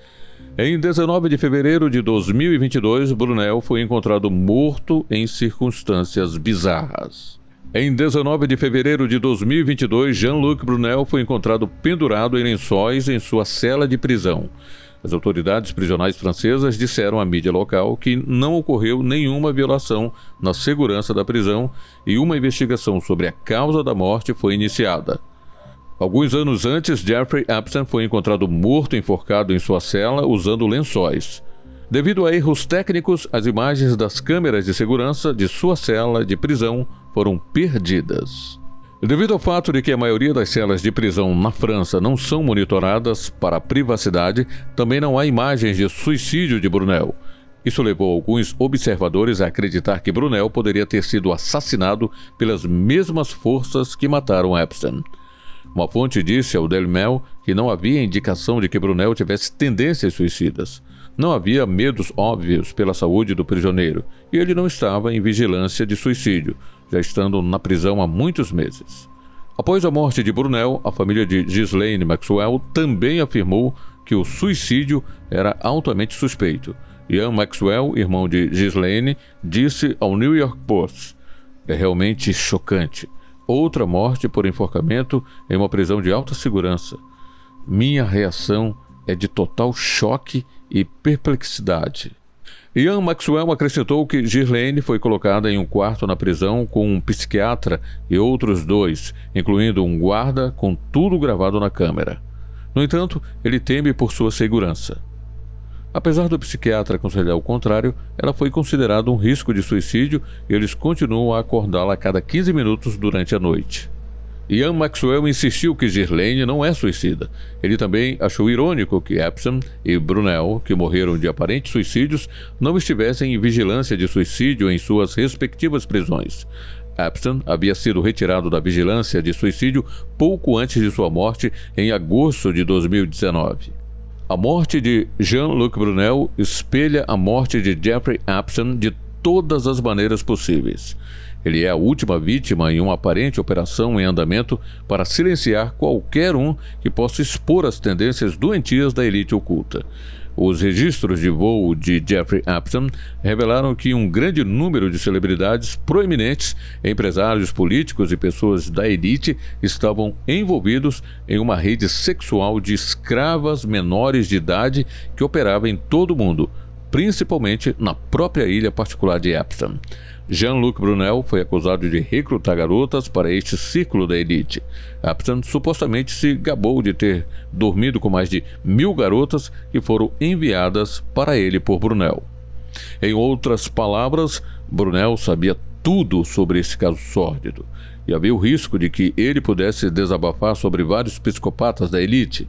Em 19 de fevereiro de 2022, Brunel foi encontrado morto em circunstâncias bizarras. Em 19 de fevereiro de 2022, Jean-Luc Brunel foi encontrado pendurado em lençóis em sua cela de prisão. As autoridades prisionais francesas disseram à mídia local que não ocorreu nenhuma violação na segurança da prisão e uma investigação sobre a causa da morte foi iniciada. Alguns anos antes, Jeffrey Epstein foi encontrado morto enforcado em sua cela usando lençóis. Devido a erros técnicos, as imagens das câmeras de segurança de sua cela de prisão foram perdidas. Devido ao fato de que a maioria das celas de prisão na França não são monitoradas para a privacidade, também não há imagens de suicídio de Brunel. Isso levou alguns observadores a acreditar que Brunel poderia ter sido assassinado pelas mesmas forças que mataram Epstein. Uma fonte disse ao Daily Mail que não havia indicação de que Brunel tivesse tendências suicidas. Não havia medos óbvios pela saúde do prisioneiro e ele não estava em vigilância de suicídio, já estando na prisão há muitos meses. Após a morte de Brunel, a família de Ghislaine Maxwell também afirmou que o suicídio era altamente suspeito. Ian Maxwell, irmão de Ghislaine, disse ao New York Post: "É realmente chocante. Outra morte por enforcamento em uma prisão de alta segurança. Minha reação é de total choque e perplexidade." Ian Maxwell acrescentou que Ghislaine foi colocada em um quarto na prisão com um psiquiatra e outros 2, incluindo um guarda, com tudo gravado na câmera. No entanto, ele teme por sua segurança. Apesar do psiquiatra aconselhar o contrário, ela foi considerada um risco de suicídio e eles continuam a acordá-la a cada 15 minutos durante a noite. Ian Maxwell insistiu que Ghislaine não é suicida. Ele também achou irônico que Epstein e Brunel, que morreram de aparentes suicídios, não estivessem em vigilância de suicídio em suas respectivas prisões. Epstein havia sido retirado da vigilância de suicídio pouco antes de sua morte, em agosto de 2019. A morte de Jean-Luc Brunel espelha a morte de Jeffrey Epstein de todas as maneiras possíveis. Ele é a última vítima em uma aparente operação em andamento para silenciar qualquer um que possa expor as tendências doentias da elite oculta. Os registros de voo de Jeffrey Epstein revelaram que um grande número de celebridades proeminentes, empresários políticos e pessoas da elite estavam envolvidos em uma rede sexual de escravas menores de idade que operava em todo o mundo, principalmente na própria ilha particular de Epstein. Jean-Luc Brunel foi acusado de recrutar garotas para este círculo da elite. Epstein supostamente se gabou de ter dormido com mais de 1.000 garotas que foram enviadas para ele por Brunel. Em outras palavras, Brunel sabia tudo sobre esse caso sórdido, e havia o risco de que ele pudesse desabafar sobre vários psicopatas da elite.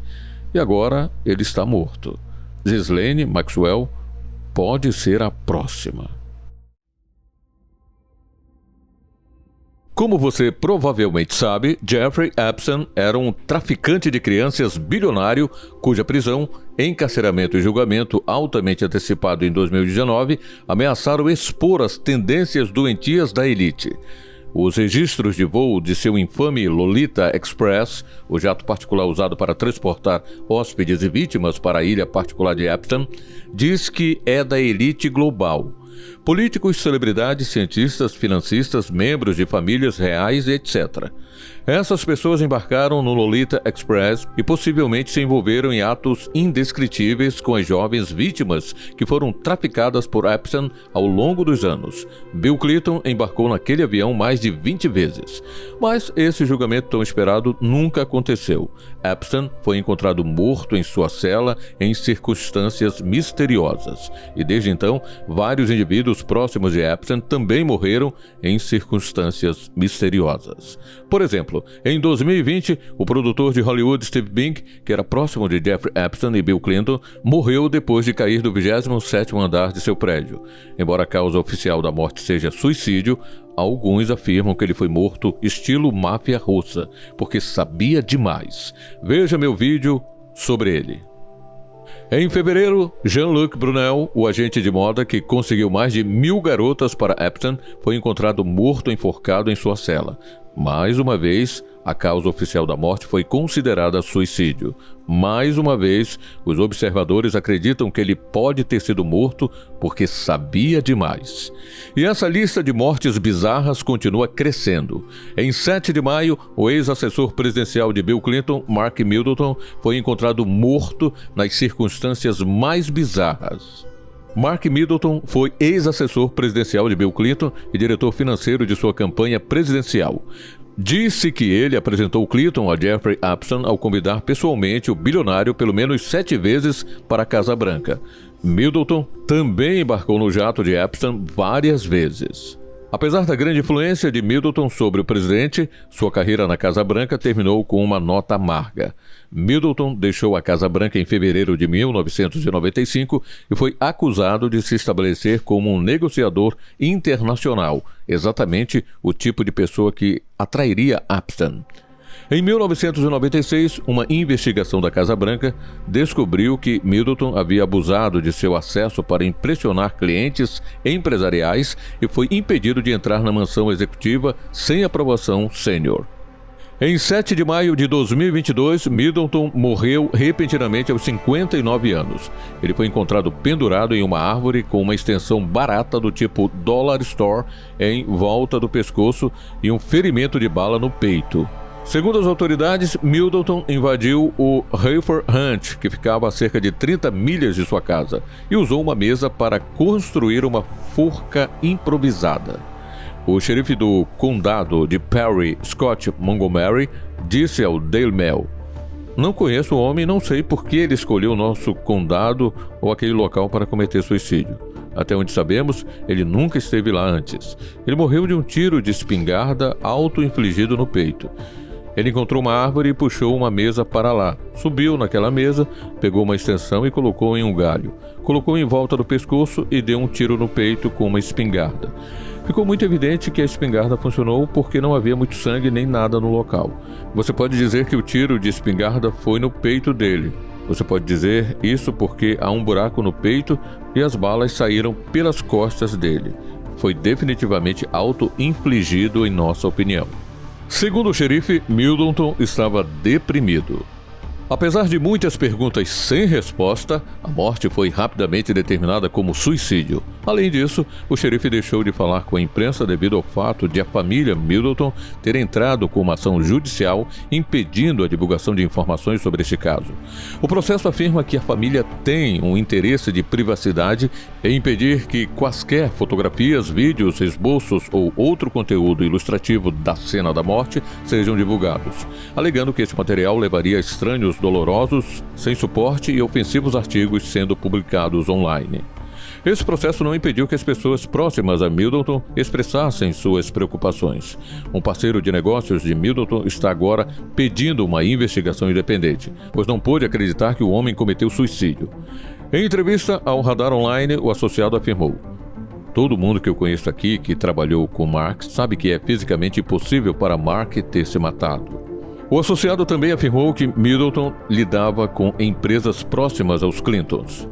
e agora ele está morto. Ghislaine Maxwell pode ser a próxima. Como você provavelmente sabe, Jeffrey Epstein era um traficante de crianças bilionário cuja prisão, encarceramento e julgamento altamente antecipado em 2019 ameaçaram expor as tendências doentias da elite. Os registros de voo de seu infame Lolita Express, o jato particular usado para transportar hóspedes e vítimas para a ilha particular de Epstein, diz que é da elite global. Políticos, celebridades, cientistas, financistas, membros de famílias reais, etc. Essas pessoas embarcaram no Lolita Express e possivelmente se envolveram em atos indescritíveis com as jovens vítimas que foram traficadas por Epstein ao longo dos anos. Bill Clinton embarcou naquele avião mais de 20 vezes. Mas esse julgamento tão esperado nunca aconteceu. Epstein foi encontrado morto em sua cela em circunstâncias misteriosas. E desde então, vários indivíduos próximos de Epstein também morreram em circunstâncias misteriosas. Por exemplo, em 2020, o produtor de Hollywood Steve Bink, que era próximo de Jeffrey Epstein e Bill Clinton, morreu depois de cair do 27º andar de seu prédio. Embora a causa oficial da morte seja suicídio, alguns afirmam que ele foi morto estilo máfia russa, porque sabia demais. Veja meu vídeo sobre ele. Em fevereiro, Jean-Luc Brunel, o agente de moda que conseguiu mais de 1.000 garotas para Epstein, foi encontrado morto enforcado em sua cela. Mais uma vez, a causa oficial da morte foi considerada suicídio. Mais uma vez, os observadores acreditam que ele pode ter sido morto porque sabia demais. E essa lista de mortes bizarras continua crescendo. Em 7 de maio, o ex-assessor presidencial de Bill Clinton, Mark Middleton, foi encontrado morto nas circunstâncias mais bizarras. Mark Middleton foi ex-assessor presidencial de Bill Clinton e diretor financeiro de sua campanha presidencial. Disse que ele apresentou Clinton a Jeffrey Epstein ao convidar pessoalmente o bilionário pelo menos 7 vezes para a Casa Branca. Middleton também embarcou no jato de Epstein várias vezes. Apesar da grande influência de Middleton sobre o presidente, sua carreira na Casa Branca terminou com uma nota amarga. Middleton deixou a Casa Branca em fevereiro de 1995 e foi acusado de se estabelecer como um negociador internacional, exatamente o tipo de pessoa que atrairia Epstein. Em 1996, uma investigação da Casa Branca descobriu que Middleton havia abusado de seu acesso para impressionar clientes empresariais e foi impedido de entrar na mansão executiva sem aprovação sênior. Em 7 de maio de 2022, Middleton morreu repentinamente aos 59 anos. Ele foi encontrado pendurado em uma árvore com uma extensão barata do tipo Dollar Store em volta do pescoço e um ferimento de bala no peito. Segundo as autoridades, Middleton invadiu o Hayford Ranch, que ficava a cerca de 30 milhas de sua casa, e usou uma mesa para construir uma forca improvisada. O xerife do condado de Perry, Scott Montgomery, disse ao Daily Mail: "Não conheço o homem e não sei por que ele escolheu o nosso condado ou aquele local para cometer suicídio. Até onde sabemos, ele nunca esteve lá antes. Ele morreu de um tiro de espingarda auto-infligido no peito. Ele encontrou uma árvore e puxou uma mesa para lá. Subiu naquela mesa, pegou uma extensão e colocou em um galho. Colocou em volta do pescoço e deu um tiro no peito com uma espingarda. Ficou muito evidente que a espingarda funcionou porque não havia muito sangue nem nada no local. Você pode dizer que o tiro de espingarda foi no peito dele. Você pode dizer isso porque há um buraco no peito e as balas saíram pelas costas dele. Foi definitivamente auto-infligido em nossa opinião." Segundo o xerife, Middleton estava deprimido. Apesar de muitas perguntas sem resposta, a morte foi rapidamente determinada como suicídio. Além disso, o xerife deixou de falar com a imprensa devido ao fato de a família Middleton ter entrado com uma ação judicial impedindo a divulgação de informações sobre este caso. O processo afirma que a família tem um interesse de privacidade em impedir que quaisquer fotografias, vídeos, esboços ou outro conteúdo ilustrativo da cena da morte sejam divulgados, alegando que esse material levaria a estranhos dolorosos, sem suporte e ofensivos artigos sendo publicados online. Esse processo não impediu que as pessoas próximas a Middleton expressassem suas preocupações. Um parceiro de negócios de Middleton está agora pedindo uma investigação independente, pois não pôde acreditar que o homem cometeu suicídio. Em entrevista ao Radar Online, o associado afirmou: "Todo mundo que eu conheço aqui que trabalhou com Mark sabe que é fisicamente impossível para Mark ter se matado." O associado também afirmou que Middleton lidava com empresas próximas aos Clintons.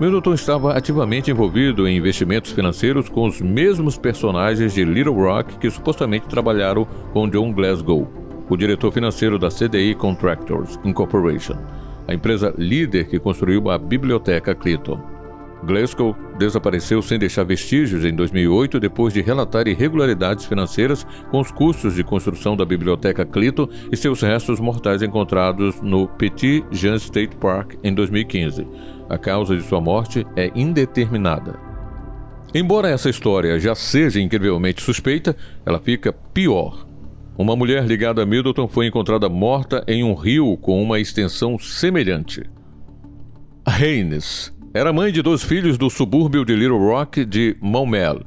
Middleton estava ativamente envolvido em investimentos financeiros com os mesmos personagens de Little Rock que supostamente trabalharam com John Glasgow, o diretor financeiro da CDI Contractors Incorporation, a empresa líder que construiu a Biblioteca Clinton. Glasgow desapareceu sem deixar vestígios em 2008 depois de relatar irregularidades financeiras com os custos de construção da Biblioteca Clinton e seus restos mortais encontrados no Petit Jean State Park em 2015. A causa de sua morte é indeterminada. Embora essa história já seja incrivelmente suspeita, ela fica pior. Uma mulher ligada a Middleton foi encontrada morta em um rio com uma extensão semelhante. Haynes era mãe de 2 filhos do subúrbio de Little Rock de Maumelle.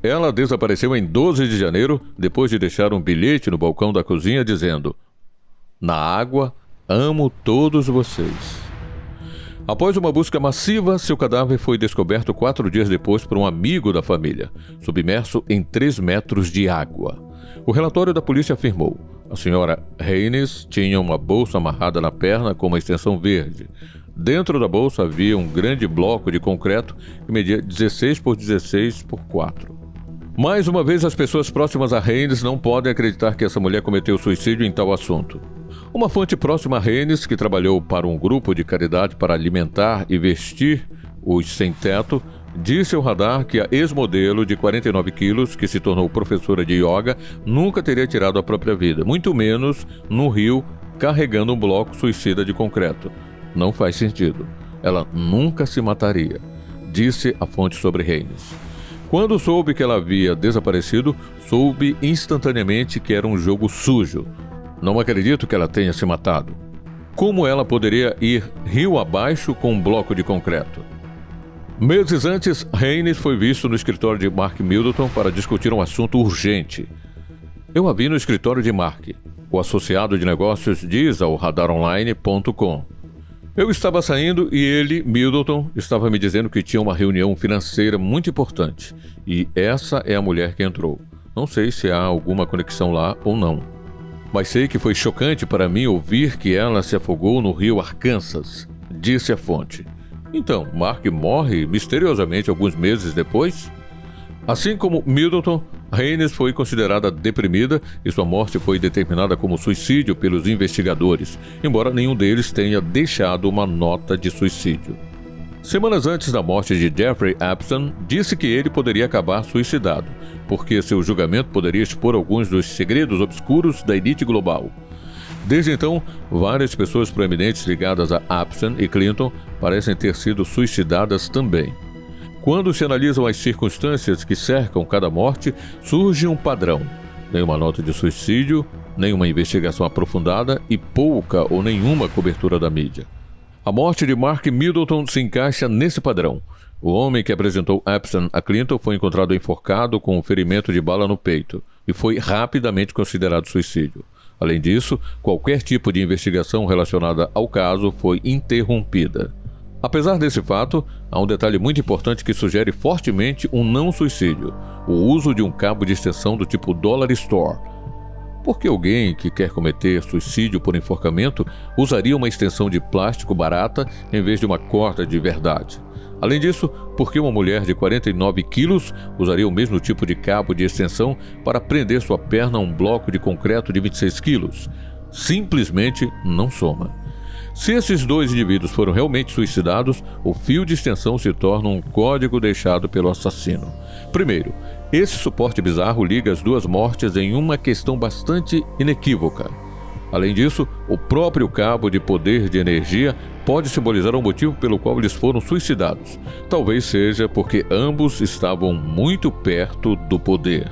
Ela desapareceu em 12 de janeiro depois de deixar um bilhete no balcão da cozinha dizendo: "Na água, amo todos vocês." Após uma busca massiva, seu cadáver foi descoberto 4 dias depois por um amigo da família, submerso em 3 metros de água. O relatório da polícia afirmou: a senhora Haynes tinha uma bolsa amarrada na perna com uma extensão verde. Dentro da bolsa havia um grande bloco de concreto que media 16 por 16 por 4. Mais uma vez, as pessoas próximas a Haynes não podem acreditar que essa mulher cometeu suicídio em tal assunto. Uma fonte próxima a Haynes, que trabalhou para um grupo de caridade para alimentar e vestir os sem-teto, disse ao Radar que a ex-modelo de 49 quilos, que se tornou professora de yoga, nunca teria tirado a própria vida, muito menos no rio carregando um bloco suicida de concreto. Não faz sentido. Ela nunca se mataria, disse a fonte sobre Haynes. Quando soube que ela havia desaparecido, soube instantaneamente que era um jogo sujo. Não acredito que ela tenha se matado. Como ela poderia ir rio abaixo com um bloco de concreto? Meses antes, Haynes foi visto no escritório de Mark Middleton para discutir um assunto urgente. "Eu a vi no escritório de Mark", o associado de negócios diz ao radaronline.com. "Eu estava saindo e ele, Middleton, estava me dizendo que tinha uma reunião financeira muito importante. E essa é a mulher que entrou. Não sei se há alguma conexão lá ou não. Mas sei que foi chocante para mim ouvir que ela se afogou no rio Arkansas", disse a fonte. Então, Mark morre misteriosamente alguns meses depois? Assim como Middleton, Haynes foi considerada deprimida e sua morte foi determinada como suicídio pelos investigadores, embora nenhum deles tenha deixado uma nota de suicídio. Semanas antes da morte de Jeffrey Epstein, disse que ele poderia acabar suicidado, porque seu julgamento poderia expor alguns dos segredos obscuros da elite global. Desde então, várias pessoas proeminentes ligadas a Epstein e Clinton parecem ter sido suicidadas também. Quando se analisam as circunstâncias que cercam cada morte, surge um padrão: nenhuma nota de suicídio, nenhuma investigação aprofundada e pouca ou nenhuma cobertura da mídia. A morte de Mark Middleton se encaixa nesse padrão. O homem que apresentou Epstein a Clinton foi encontrado enforcado com um ferimento de bala no peito e foi rapidamente considerado suicídio. Além disso, qualquer tipo de investigação relacionada ao caso foi interrompida. Apesar desse fato, há um detalhe muito importante que sugere fortemente um não suicídio: o uso de um cabo de extensão do tipo Dollar Store. Por que alguém que quer cometer suicídio por enforcamento usaria uma extensão de plástico barata em vez de uma corda de verdade? Além disso, por que uma mulher de 49 quilos usaria o mesmo tipo de cabo de extensão para prender sua perna a um bloco de concreto de 26 quilos? Simplesmente não soma. Se esses 2 indivíduos foram realmente suicidados, o fio de extensão se torna um código deixado pelo assassino. Primeiro, esse suporte bizarro liga as 2 mortes em uma questão bastante inequívoca. Além disso, o próprio cabo de poder de energia pode simbolizar o motivo pelo qual eles foram suicidados. Talvez seja porque ambos estavam muito perto do poder.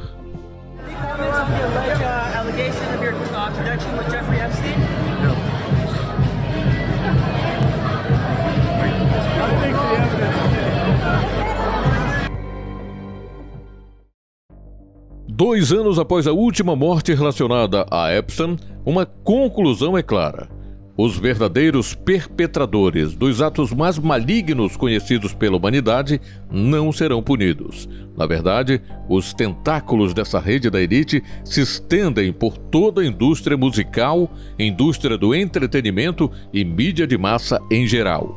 2 anos após a última morte relacionada a Epstein, uma conclusão é clara. Os verdadeiros perpetradores dos atos mais malignos conhecidos pela humanidade não serão punidos. Na verdade, os tentáculos dessa rede da elite se estendem por toda a indústria musical, indústria do entretenimento e mídia de massa em geral.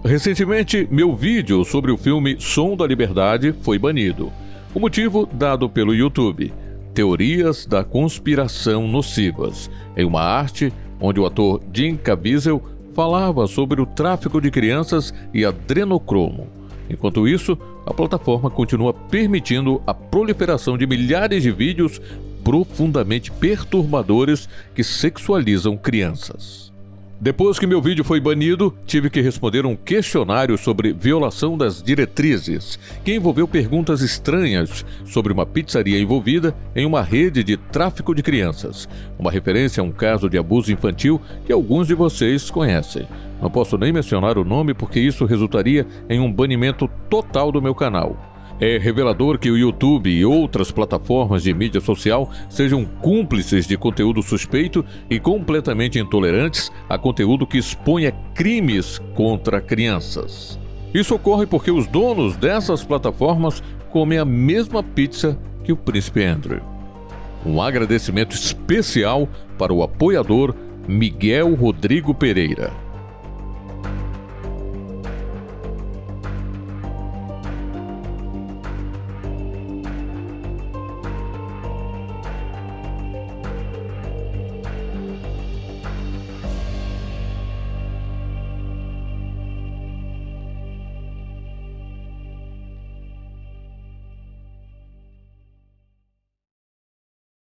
Recentemente, meu vídeo sobre o filme Som da Liberdade foi banido. O motivo dado pelo YouTube: teorias da conspiração nocivas, em uma arte onde o ator Jim Caviezel falava sobre o tráfico de crianças e adrenocromo. Enquanto isso, a plataforma continua permitindo a proliferação de milhares de vídeos profundamente perturbadores que sexualizam crianças. Depois que meu vídeo foi banido, tive que responder um questionário sobre violação das diretrizes, que envolveu perguntas estranhas sobre uma pizzaria envolvida em uma rede de tráfico de crianças, uma referência a um caso de abuso infantil que alguns de vocês conhecem. Não posso nem mencionar o nome porque isso resultaria em um banimento total do meu canal. É revelador que o YouTube e outras plataformas de mídia social sejam cúmplices de conteúdo suspeito e completamente intolerantes a conteúdo que exponha crimes contra crianças. Isso ocorre porque os donos dessas plataformas comem a mesma pizza que o Príncipe Andrew. Um agradecimento especial para o apoiador Miguel Rodrigo Pereira.